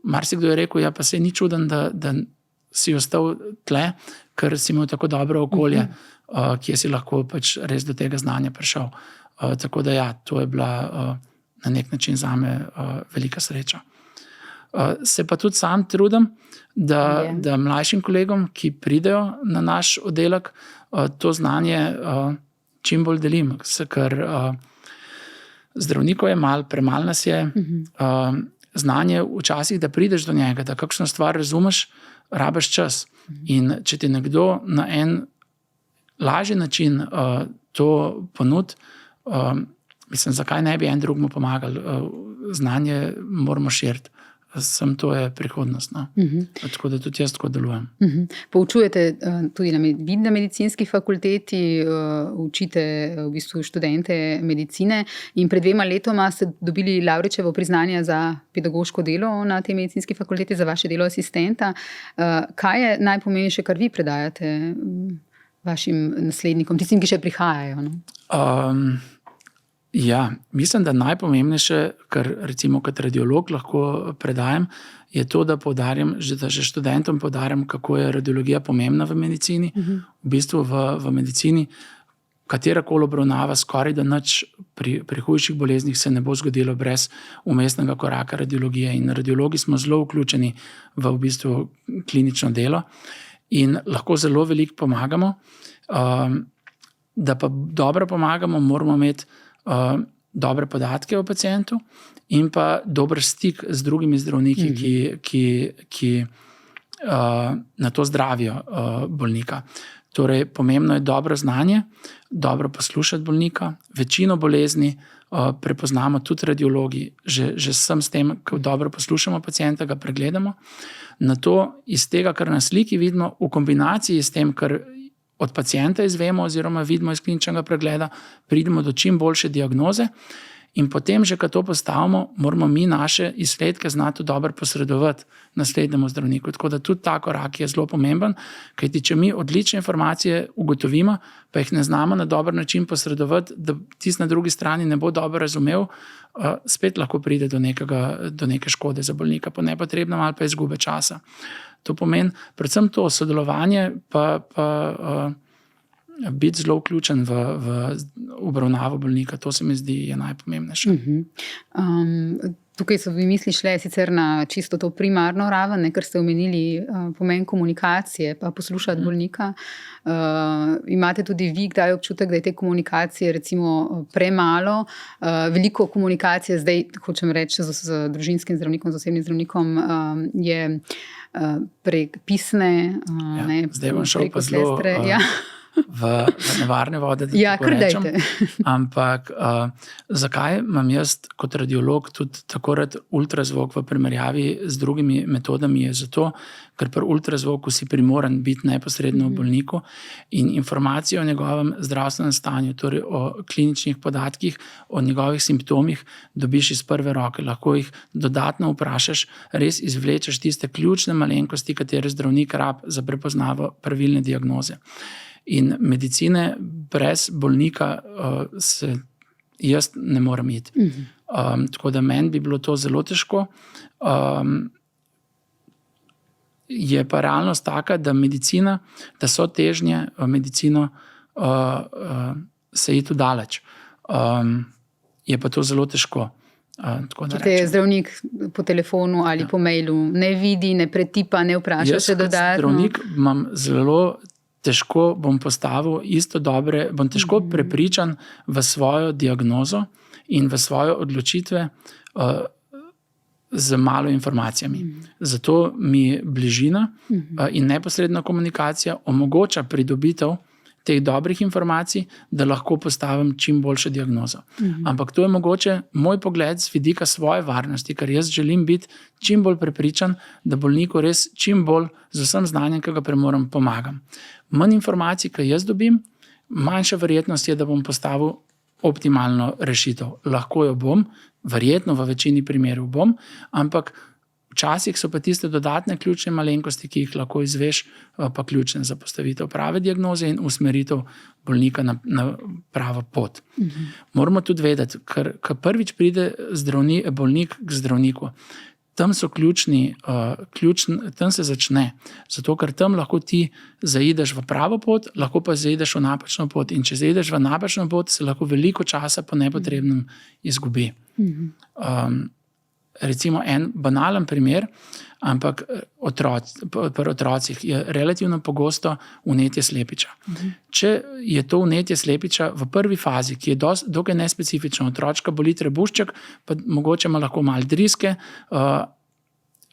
marsikdo je rekel, ja, pa se ni čuden, da si ostal tle, ker si imel tako dobro okolje, kjer si lahko pač res do tega znanja prišel. Tako da ja, to je bila na nek način zame velika sreča. Se pa tudi sam trudim, da mlajšim kolegom, ki pridejo na naš oddelek, to znanje čim bolj delim, ker zdravnikov je malo, premalo nas je, znanje včasih, da prideš do njega, da kakšno stvar razumeš, rabiš čas. In če ti nekdo na en lažji način to ponudi, mislim, zakaj ne bi en drugmu pomagali? Znanje moramo širiti. Sem to je prihodnost. No? Tako da tudi jaz tako delujem. Poučujete tudi na medicinski fakulteti, učite v bistvu študente medicine in pred 2 letoma ste dobili Lavričevo priznanje za pedagoško delo na tej medicinski fakulteti, za vaše delo asistenta. Kaj je najpomembnejše, kar vi predajate vašim naslednikom, tistim, ki še prihajajo? No? Ja, mislim, da najpomembnejše, kar recimo kot radiolog lahko predajam, je to, da poudarjam, da že študentom poudarjam, kako je radiologija pomembna v medicini. V bistvu v medicini katerakoli obravnava skoraj da nič pri hujših boleznih se ne bo zgodilo brez vmesnega koraka radiologije. In radiologi smo zelo vključeni v bistvu klinično delo in lahko zelo veliko pomagamo. Da pa dobro pomagamo, moramo imeti dobre podatke o pacientu in pa dober stik z drugimi zdravniki, ki na to zdravijo bolnika. Torej, pomembno je dobro znanje, dobro poslušati bolnika. Večino bolezni prepoznamo tudi radiologi, že sem s tem, ko dobro poslušamo pacienta, ga pregledamo. Na to iz tega, kar na sliki vidimo, v kombinaciji s tem, kar od pacienta izvemo oziroma vidimo iz kliničnega pregleda, pridemo do čim boljše diagnoze in potem, že ko to postavimo, moramo mi naše izsledke znati dobro posredovati naslednjemu zdravniku. Tako da tudi ta korak je zelo pomemben, kajti če mi odlične informacije ugotovimo, pa jih ne znamo na dober način posredovati, da tisti na drugi strani ne bo dobro razumel, spet lahko pride do neke škode za bolnika po nepotrebnem ali pa izgube časa. To pomeni predvsem to sodelovanje, pa biti zelo vključen v obravnavo bolnika. To se mi zdi je najpomembnejše. Tukaj so vi misli šle sicer na čisto to primarno raven, ker ste omenili pomen komunikacije, pa poslušati bolnika. Imate tudi vi kdaj občutek, da je te komunikacije recimo premalo? Veliko komunikacije zdaj, hočem reči, z družinskim zdravnikom, z osebnim zdravnikom je prek pisne, zdaj bom šel pa zelo v nevarne vode, da tako rečem. Ampak zakaj imam jaz kot radiolog tudi tako rad ultrazvok v primerjavi z drugimi metodami, je zato, ker pri ultrazvoku si primoran biti neposredno v bolniku in informacije o njegovem zdravstvenem stanju, torej o kliničnih podatkih, o njegovih simptomih dobiš iz prve roke. Lahko jih dodatno vprašaš, res izvlečeš tiste ključne malenkosti, katere zdravnik rab za prepoznavo pravilne diagnoze. In medicine brez bolnika se jaz ne morem iti. Tako da meni bi bilo to zelo težko. Je pa realnost taka, da medicina, da so težnje medicino se iti daleč. Je pa to zelo težko. Če te zdravnik po telefonu ali po mailu ne vidi, ne pretipa, ne vpraša še dodatno. Zdravnik imam zelo težko bom postavil bom težko prepričan v svojo diagnozo in v svoje odločitve z malo informacijami. Zato mi bližina in neposredna komunikacija omogoča pridobitev teh dobrih informacij, da lahko postavim čim boljšo diagnozo. Ampak to je mogoče moj pogled z vidika svoje varnosti, ker jaz želim biti čim bolj prepričan, da bolniku res čim bolj z vsem znanjem, ki ga premorem, pomagam. Manj informacij, ki jaz dobim, manjša verjetnost je, da bom postavil optimalno rešitev. Lahko jo bom, verjetno v večini primerov bom, ampak včasih so pa tiste dodatne ključne malenkosti, ki jih lahko izveš, pa ključne za postavitev prave diagnoze in usmeritev bolnika na pravo pot. Moramo tudi vedeti, ker prvič pride bolnik k zdravniku, tam so ključni, tam se začne, zato ker tam lahko ti zaideš v pravo pot, lahko pa zaideš v napačno pot. In če zaideš v napačno pot, se lahko veliko časa po nepotrebnem izgubi. Recimo en banalen primer, ampak pri otrocih je relativno pogosto vnetje slepiča. Če je to vnetje slepiča v prvi fazi, ki je dokaj nespecifično, otročka boli trebušček, pa mogoče ima lahko malo driske,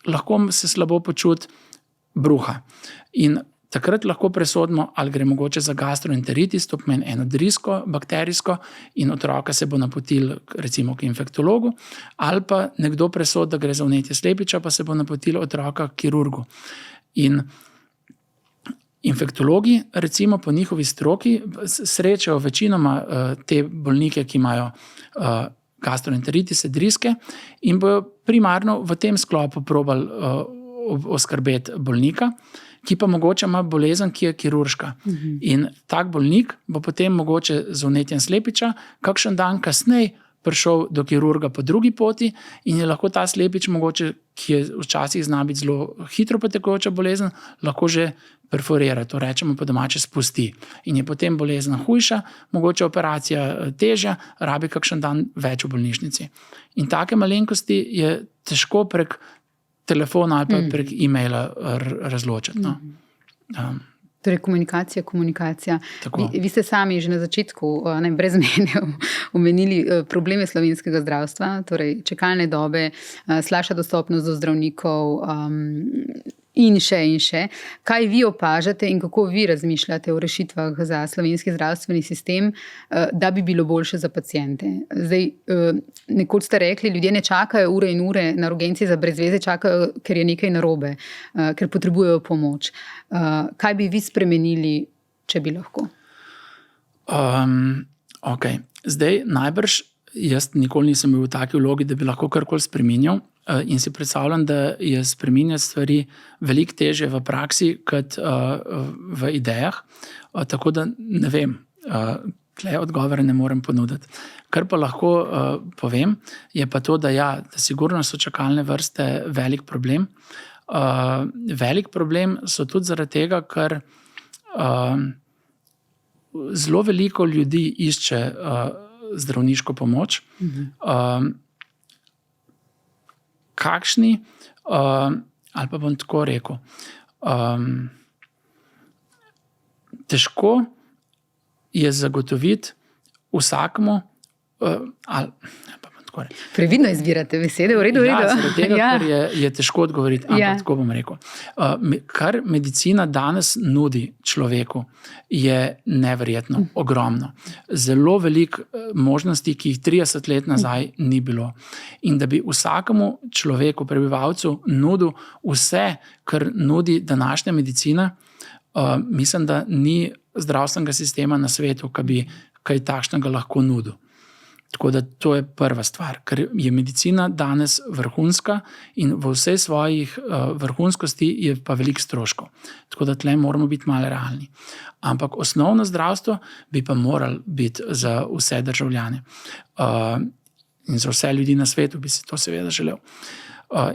lahko se slabo počuti bruha. In takrat lahko presodimo, ali gre mogoče za gastroenteritis, to pomeni eno drisko, bakterijsko, in otroka se bo napotil recimo k infektologu, ali pa nekdo presodi, da gre za vnetje slepiča, pa se bo napotil otroka k kirurgu. In infektologi, recimo po njihovi stroki, srečajo večinoma te bolnike, ki imajo gastroenteritise, driske, in bojo primarno v tem sklopu probali oskrbeti bolnika, ki pa mogoče ima bolezen, ki je kirurška. In tak bolnik bo potem mogoče z vnetjem slepiča kakšen dan kasneje prišel do kirurga po drugi poti in je lahko ta slepič mogoče, ki je včasih zna biti zelo hitro potekoča bolezen, lahko že perforira, to rečemo po domače spusti. In je potem bolezen hujša, mogoče operacija težja, rabi kakšen dan več v bolnišnici. In take malenkosti je težko prek telefona ali pa prek e-maila razločiti. No? Torej, komunikacija. Vi ste sami že na začetku, brez mene, omenili probleme slovenskega zdravstva, torej čakalne dobe, slabša dostopnost do zdravnikov in še. Kaj vi opažate in kako vi razmišljate o rešitvah za slovenski zdravstveni sistem, da bi bilo boljše za paciente? Zdaj, nekoč ste rekli, ljudje ne čakajo ure in ure na urgenci za brezveze, čakajo, ker je nekaj narobe, ker potrebujejo pomoč. Kaj bi vi spremenili, če bi lahko? Zdaj, najbrž jaz nikoli nisem bil v taki vlogi, da bi lahko karkoli spreminjal, in si predstavljam, da je spreminjati stvari veliko težje v praksi kot v idejah, tako da ne vem, tle odgovore ne morem ponuditi. Kar pa lahko povem, je pa to, da sigurno so čakalne vrste velik problem. Velik problem so tudi zaradi tega, ker zelo veliko ljudi išče zdravniško pomoč. Kakšni, ali pa bom tako rekel, težko je zagotoviti vsakmu, previdno izbirate besede, v redu. Zaradi tega, ker je težko odgovoriti, ampak tako bom rekel. Kar medicina danes nudi človeku, je neverjetno, ogromno. Zelo veliko možnosti, ki jih 30 let nazaj ni bilo. In da bi vsakemu človeku, prebivalcu nudil vse, kar nudi današnja medicina, mislim, da ni zdravstvenega sistema na svetu, ki bi kaj takšnega lahko nudil. Tako da to je prva stvar, ker je medicina danes vrhunska in v vsej svojih vrhunskosti je pa veliko stroškov. Tako da tle moramo biti malo realni. Ampak osnovno zdravstvo bi pa moralo biti za vse državljane. In za vse ljudi na svetu bi si to seveda želel.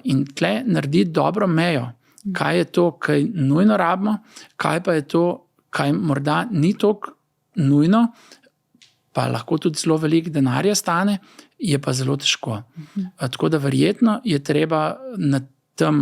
In tle narediti dobro mejo, kaj je to, kaj nujno rabimo, kaj pa je to, kaj morda ni toliko nujno, pa lahko tudi zelo veliko denarja stane, je pa zelo težko. Tako da verjetno je treba na tem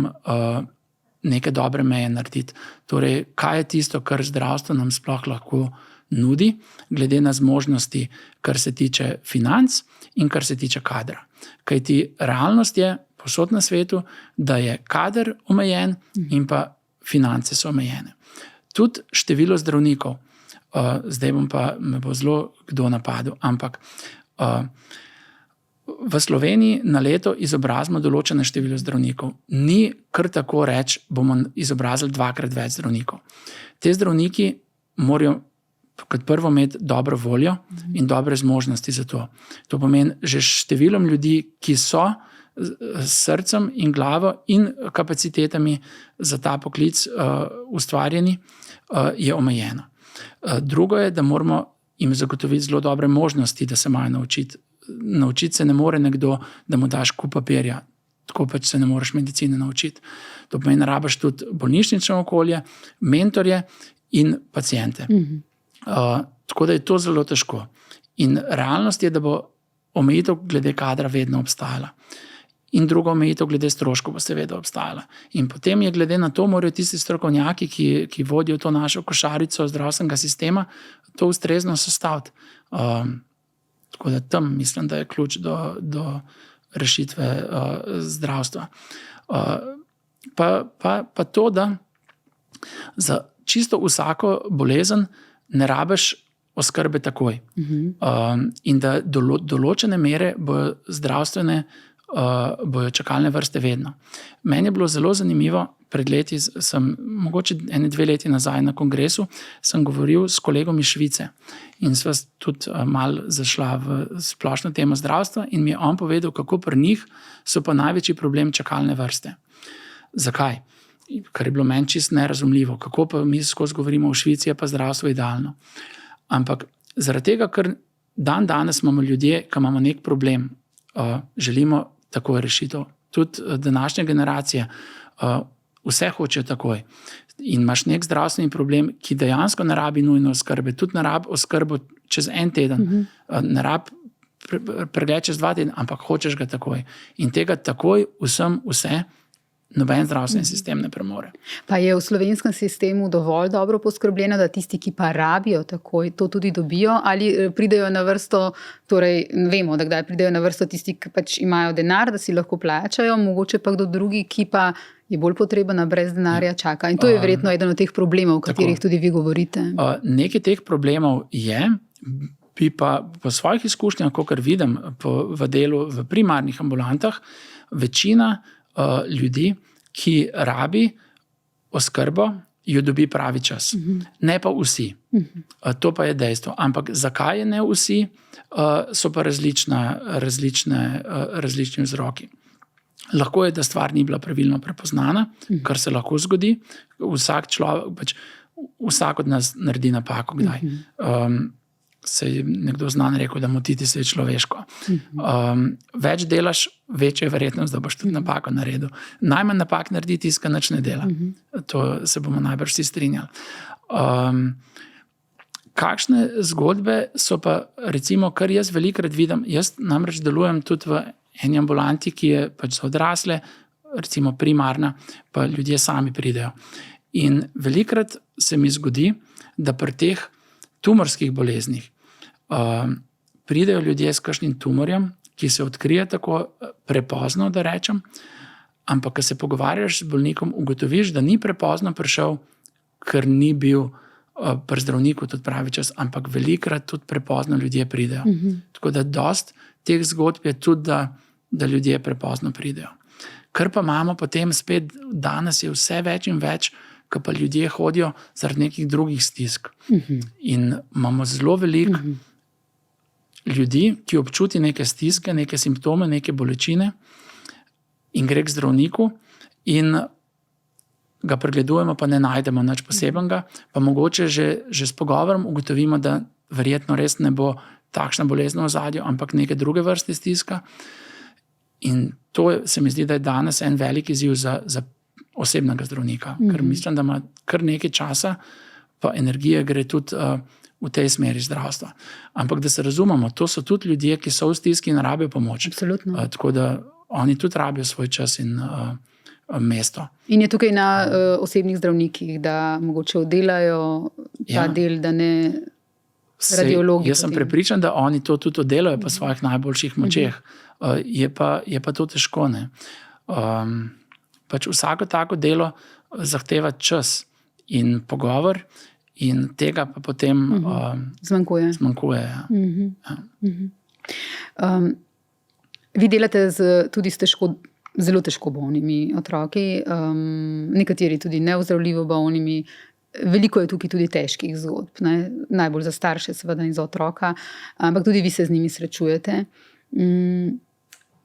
neke dobre meje narediti. Torej, kaj je tisto, kar zdravstvo nam sploh lahko nudi, glede na zmožnosti, kar se tiče financ in kar se tiče kadra. Kajti realnost je povsod na svetu, da je kader omejen in pa finance so omejene. Tudi število zdravnikov. zdaj me bo zelo kdo napadel, ampak v Sloveniji na leto izobrazimo določeno število zdravnikov. Ni kar tako reči, bomo izobrazili 2-krat več zdravnikov. Te zdravniki morajo kot prvo imeti dobro voljo in dobre zmožnosti za to. To pomeni, že številom ljudi, ki so s srcem in glavo in kapacitetami za ta poklic ustvarjeni, je omejeno. Drugo je, da moramo jim zagotoviti zelo dobre možnosti, da se imajo naučiti. Naučiti se ne more nekdo, da mu daš kup papirja, tako pač se ne moreš medicine naučiti. To pomeni, rabiš tudi bolnišnično okolje, mentorje in paciente. Tako da je to zelo težko. In realnost je, da bo omejitev glede kadra vedno obstajala. In druga omejitev glede stroškov bo seveda obstajala. In potem je glede na to, morajo tisti strokovnjaki, ki vodijo to našo košarico zdravstvenega sistema, to ustrezno sestaviti. Tako da tam mislim, da je ključ do rešitve zdravstva. Pa to, da za čisto vsako bolezen ne rabiš oskrbe takoj. In da določene mere bojo zdravstvene, bojo čakalne vrste vedno. Meni je bilo zelo zanimivo, pred leti mogoče 1-2 leti nazaj na kongresu, sem govoril s kolegom iz Švice in sva tudi malo zašla v splošno temo zdravstva in mi je on povedal, kako pri njih so pa največji problem čakalne vrste. Zakaj? Kar je bilo meni čisto nerazumljivo. Kako pa mi skozi govorimo v Švici, je pa zdravstvo idealno. Ampak zaradi tega, ker danes imamo ljudje, ki imamo nek problem, želimo takoj rešitev. Tudi današnje generacije vse hočejo takoj. In imaš nek zdravstveni problem, ki dejansko ne rabi nujno oskrbe. Tudi ne rabi oskrbo čez 1 teden. Ne rabi pregled čez 2 tedna, ampak hočeš ga takoj. In tega takoj vse noben zdravstveni sistem ne premore. Pa je v slovenskem sistemu dovolj dobro poskrbljeno, da tisti, ki pa rabijo takoj, to tudi dobijo, ali pridejo na vrsto, torej vemo, da kdaj pridejo na vrsto tisti, ki pač imajo denar, da si lahko plačajo, mogoče pa kdo drugi, ki pa je bolj potreben, a brez denarja čaka. In to je verjetno eden od teh problemov, o katerih tudi vi govorite. Nekaj teh problemov je, bi pa po svojih izkušnjah, kakor vidim v delu v primarnih ambulantah, večina ljudi, ki rabi oskrbo, jo dobi pravi čas. Ne pa vsi. To pa je dejstvo. Ampak zakaj je ne vsi, so pa različni vzroki. Lahko je, da stvar ni bila pravilno prepoznana, kar se lahko zgodi. Vsak od nas naredi napako kdaj. Se je nekdo znan rekel, da motiti se je človeško. Več delaš, večja je verjetnost, da boš tudi napako naredil. Najmanj napak naredi tisti, ki nič ne dela. To se bomo najbrž vsi strinjali. Kakšne zgodbe so pa, recimo, kar jaz velikokrat vidim, jaz namreč delujem tudi v eni ambulanti, ki je pač za odrasle, recimo primarna, pa ljudje sami pridejo. In velikokrat se mi zgodi, da pri teh tumorskih boleznih pridejo ljudje s kakšnim tumorjem, ki se odkrije tako prepozno, da rečem, ampak, ko se pogovarjaš z bolnikom, ugotoviš, da ni prepozno prišel, ker ni bil pri zdravniku tudi pravi čas, ampak velikokrat tudi prepozno ljudje pridejo. Tako da dosti teh zgodb je tudi, da ljudje prepozno pridejo. Kar pa imamo potem spet, danes je vse več in več, ko pa ljudje hodijo zaradi nekih drugih stisk. In imamo zelo veliko ljudi, ki občuti neke stiske, neke simptome, neke bolečine in gre k zdravniku in ga pregledujemo, pa ne najdemo nič posebenega, pa mogoče že s pogovorom ugotovimo, da verjetno res ne bo takšna bolezen v ozadju, ampak neke druge vrste stiska. In to se mi zdi, da je danes en velik izziv za osebnega zdravnika, ker mislim, da ima kar nekaj časa, pa energije gre tudi v tej smeri zdravstva. Ampak da se razumemo, to so tudi ljudje, ki so v stiski in rabijo pomoč. Absolutno. Tako da oni tudi rabijo svoj čas in mesto. In je tukaj na osebnih zdravnikih, da mogoče oddelajo ta del, da ne radiologi. Jaz sem prepričan, da oni to tudi oddelajo po svojih najboljših močeh. Je pa to težko, ne. Pač vsako tako delo zahteva čas in pogovor In tega pa potem zmanjkuje. Ja. Vi delate tudi s zelo težko bolnimi otroki, nekateri tudi neozdravljivo bolnimi. Veliko je tukaj tudi težkih zgodb, ne? Najbolj za starše seveda in za otroka, ampak tudi vi se z njimi srečujete.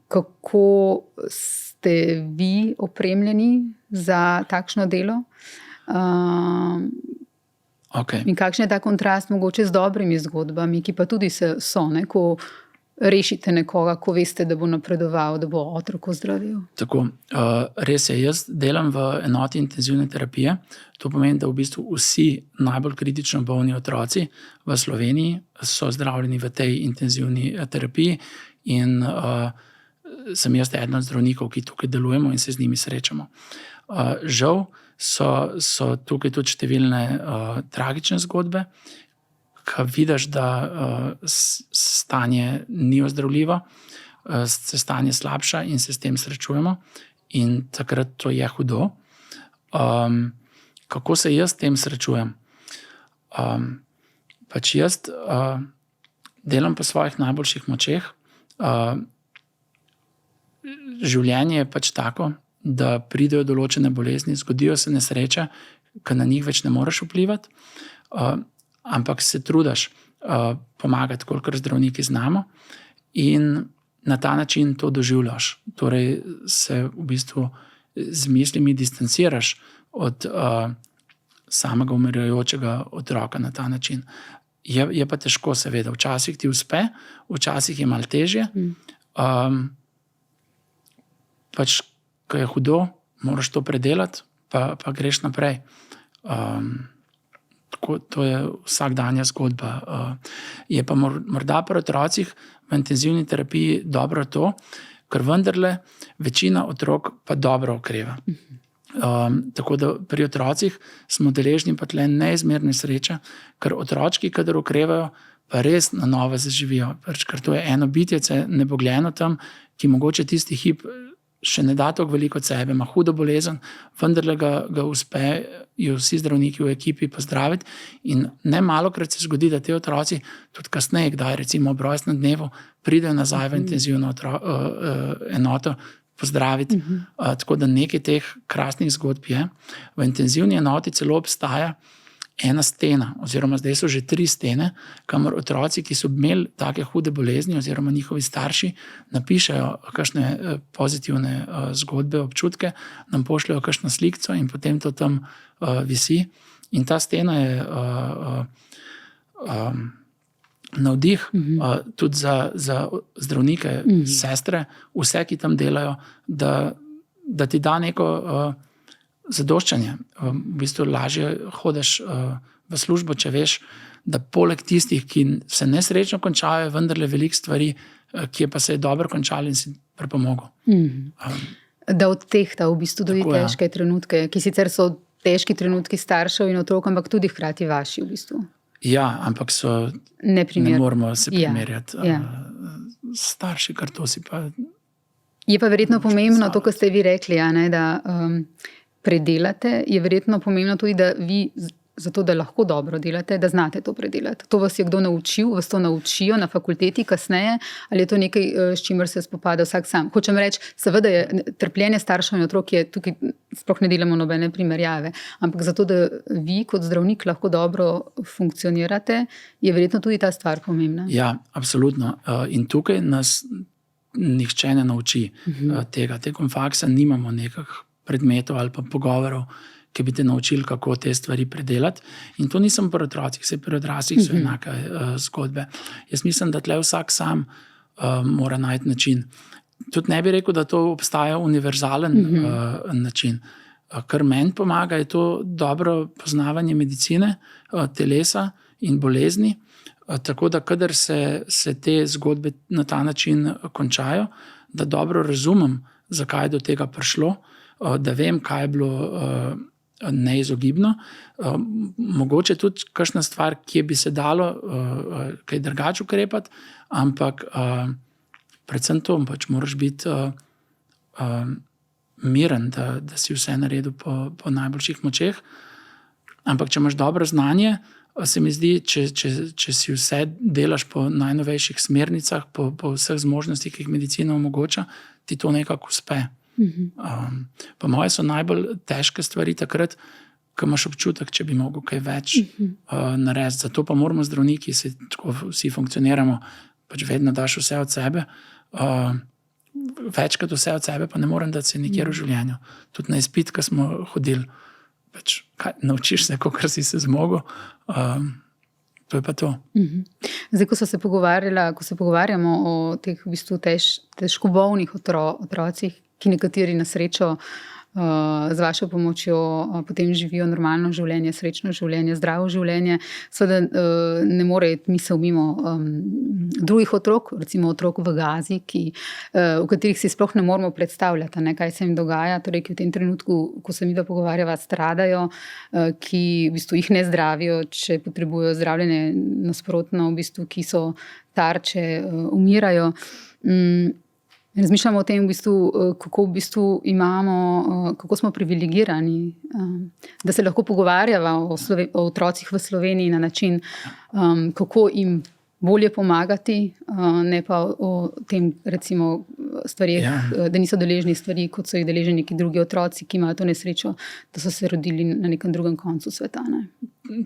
Kako ste vi opremljeni za takšno delo? Okay. In kakšen je ta kontrast mogoče z dobrimi zgodbami, ki pa tudi so, ne? Ko rešite nekoga, ko veste, da bo napredoval, da bo otrok ozdravil. Tako, res je, jaz delam v enoti intenzivne terapije. To pomeni, da v bistvu vsi najbolj kritično bolni otroci v Sloveniji so zdravljeni v tej intenzivni terapiji in sem jaz eden od zdravnikov, ki tukaj delujemo in se z njimi srečamo. Žal so tukaj tudi številne tragične zgodbe, ko vidiš, da stanje ni ozdravljivo, se stanje slabša in se s tem srečujemo in takrat to je hudo. Kako se jaz s tem srečujem? Pač jaz delam po svojih najboljših močeh. Življenje je pač tako, da pridejo določene bolezni, zgodijo se nesreče, ki na njih več ne moreš vplivati, ampak se trudiš pomagati, kolikor zdravniki znamo, in na ta način to doživljaš. Torej se v bistvu z mislimi distanciraš od samega umirajočega otroka na ta način. Je pa težko, seveda. Včasih ti uspe, včasih je malo težje. Pač, ko je hudo, moraš to predelati, pa greš naprej. To je vsakdanja zgodba. Je pa morda pri otrocih v intenzivni terapiji dobro to, ker vendarle večina otrok pa dobro okreva. Tako da pri otrocih smo deležni pa tle neizmerne sreče, ker otročki, kadar okrevajo, pa res na novo zaživijo. Ker to je eno bitjece nebogljeno tam, ki mogoče tisti hip še ne da toliko veliko od sebe, ima hudo bolezen, vendarle ga uspejo vsi zdravniki v ekipi pozdraviti in ne malokrat se zgodi, da te otroci tudi kasneje, kdaj recimo ob rojstnem dnevu, pridejo nazaj v intenzivno enoto pozdraviti. Tako da nekaj teh krasnih zgodb je. V intenzivni enoti celo obstaja ena stena, oziroma zdaj so že 3 stene, kamor otroci, ki so imeli take hude bolezni, oziroma njihovi starši, napišejo kakšne pozitivne zgodbe, občutke, nam pošljajo kakšno slikco in potem to tam visi. In ta stena je navdih tudi za zdravnike, sestre, vse, ki tam delajo, da ti da neko zadoščanje. V bistvu lažje hodiš v službo, če veš, da poleg tistih, ki se nesrečno končajo, je vendarle veliko stvari, ki pa se je dobro končali in si pripomogel. Da odtehta v bistvu tudi težke trenutke, ki sicer so težki trenutki staršev in otrok, ampak tudi hkrati vaši v bistvu. Ja, ampak so ne moramo se primerjati starši, kar to si pa... Je pa verjetno pomembno to, kar ste vi rekli, da predelate, je verjetno pomembno tudi, da vi, zato da lahko dobro delate, da znate to predelati. To vas je kdo naučil, vas to naučijo na fakulteti kasneje, ali je to nekaj, s čimer se spopada vsak sam? Hočem reči, seveda je trpljenje staršev in otrok, je tukaj sploh ne delamo nobene primerjave, ampak zato, da vi kot zdravnik lahko dobro funkcionirate, je verjetno tudi ta stvar pomembna. Ja, absolutno. In tukaj nas nihče ne nauči tega. Tekom faksa nimamo nekih predmetov ali pa pogovorov, ki bi te naučili, kako te stvari predelati. In to nisem pri otrocih, vse pri odraslih so enake zgodbe. Jaz mislim, da tle vsak sam mora najti način. Tudi ne bi rekel, da to obstaja univerzalen način. Kar meni pomaga, je to dobro poznavanje medicine, telesa in bolezni, tako da kadar se te zgodbe na ta način končajo, da dobro razumem, zakaj je do tega prišlo, da vem, kaj je bilo neizogibno. Mogoče tudi kakšna stvar, kje bi se dalo kaj drugače ukrepati, ampak predvsem to, pač moraš biti miren, da si vse naredil po najboljših močeh. Ampak če imaš dobro znanje, se mi zdi, če si vse delaš po najnovejših smernicah, po vseh zmožnostih, ki jih medicina omogoča, ti to nekako uspe. Po moje so najbolj težke stvari takrat, ko imaš občutek, če bi mogel kaj več narediti. Zato pa moramo zdravniki, tako vsi funkcioniramo, pač vedno daš vse od sebe. Večkrat vse od sebe pa ne morem dati se nikjer v življenju. Tudi na izpit, ko smo hodili, pač, naučiš se, kolikor si se zmogel. To je pa to. Zdaj, ko se pogovarjamo o teh v bistvu težko bolnih otrocih, ki nekateri na srečo z vašo pomočjo potem živijo normalno življenje, srečno življenje, zdravo življenje. Seveda ne more misel mimo drugih otrok, recimo otrok v Gazi, v katerih si sploh ne moramo predstavljati, kaj se jim dogaja, torej, ki v tem trenutku, ko se mi da pogovarjava, stradajo, ki v bistvu jih ne zdravijo, če potrebujejo zdravljenje, nasprotno, v bistvu, ki so tarče, umirajo. Razmišljamo o tem, kako smo privilegirani, da se lahko pogovarjava o otrocih v Sloveniji na način, kako jim bolje pomagati, ne pa o tem, recimo, stvarih, da niso deležni stvari, kot so jih deležni neki drugi otroci, ki imajo to nesrečo, da so se rodili na nekem drugem koncu sveta. Ne?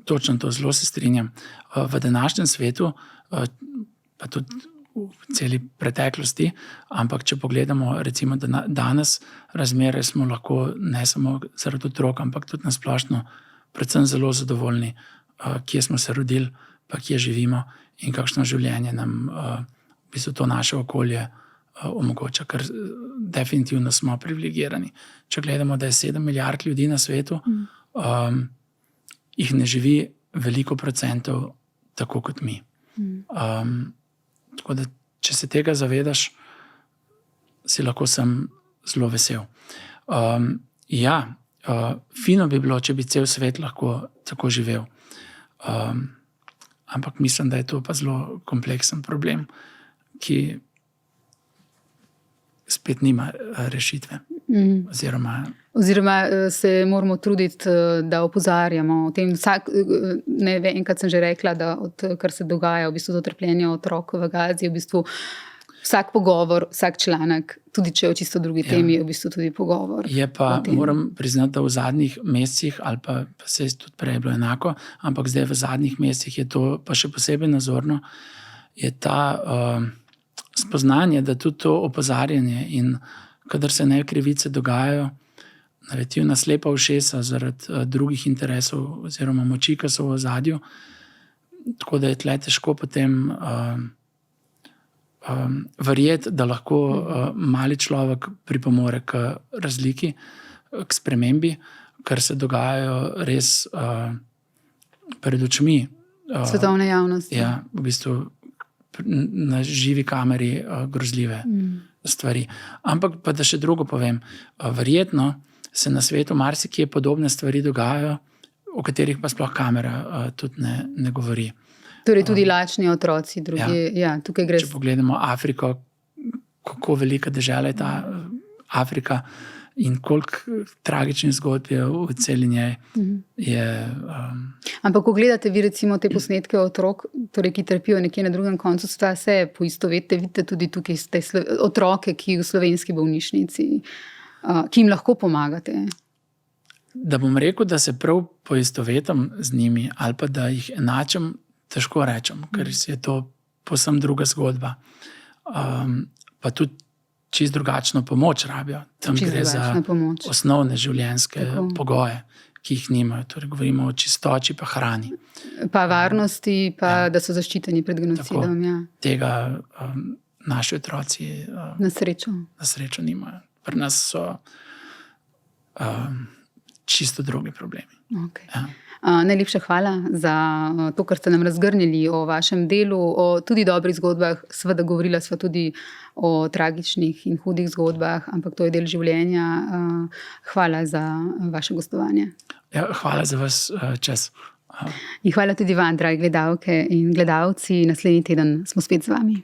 Točno to, zelo se strinjam. V današnjem svetu, pa tudi v celi preteklosti, ampak če pogledamo, recimo, da danes razmere smo lahko ne samo zaradi otrok, ampak tudi nasplošno predvsem zelo zadovoljni, kje smo se rodili, pa kje živimo in kakšno življenje nam v bistvu to naše okolje omogoča, ker definitivno smo privilegirani. Če gledamo, da je 7 milijard ljudi na svetu, jih ne živi veliko procentov tako kot mi. Tako da, če se tega zavedaš, si lahko sem zelo vesel. Fino bi bilo, če bi cel svet lahko tako živel. Ampak mislim, da je to pa zelo kompleksen problem, ki spet nima rešitve. Oziroma se moramo truditi, da opozarjamo o tem. Enkrat sem že rekla, da kar se dogaja, v bistvu to trpljenje otrok v Gazi, v bistvu vsak pogovor, vsak članek, tudi če je o čisto drugi temi, je v bistvu tudi pogovor. Je pa, moram priznati, da v zadnjih mesecih, ali pa se je tudi prej bilo enako, ampak zdaj v zadnjih mesecih je to pa še posebej nazorno, je ta spoznanje, da tudi to opozarjanje in kadar se nekrivice dogajajo, naletijo na slepa ušesa zaradi drugih interesov oziroma moči, ki so v ozadju. Tako da je tle težko potem verjeti, da lahko mali človek pripomore k razliki, k spremembi, ker se dogajajo res pred očmi. Svetovne javnosti. Ja, v bistvu na živi kameri grozljive stvari. Ampak pa da še drugo povem, verjetno se na svetu marsikje podobne stvari dogajajo, o katerih pa sploh kamera tudi ne govori. Torej tudi lačni otroci, drugi, tukaj gre. Če pogledamo Afriko, kako velika dežela je ta Afrika in koliko tragičnih zgodb je v celi njej. Ampak ko gledate vi recimo te posnetke otrok, torej, ki trpijo nekje na drugem koncu sveta, se poistovetite, vidite tudi tukaj otroke, ki v slovenski bolnišnici, ki jim lahko pomagate. Da bom rekel, da se prav poistovetam z njimi ali pa da jih enačem, težko rečem, ker je to povsem druga zgodba. Pa tudi čisto drugačno pomoč rabijo. Tam gre za osnovne življenjske pogoje, ki jih nimajo. Torej, govorimo o čistoči pa hrani. Pa varnosti, pa da so zaščiteni pred genocidom. Tega naši otroci na srečo nimajo. Pri nas so čisto drugi problemi. Okay. Najlepša hvala za to, kar ste nam razgrnili o vašem delu, o tudi dobrih zgodbah. Seveda govorila sva tudi o tragičnih in hudih zgodbah, ampak to je del življenja. Hvala za vaše gostovanje. Hvala za vaš čas. In hvala tudi vam, dragi gledalke in gledalci. Naslednji teden smo spet z vami.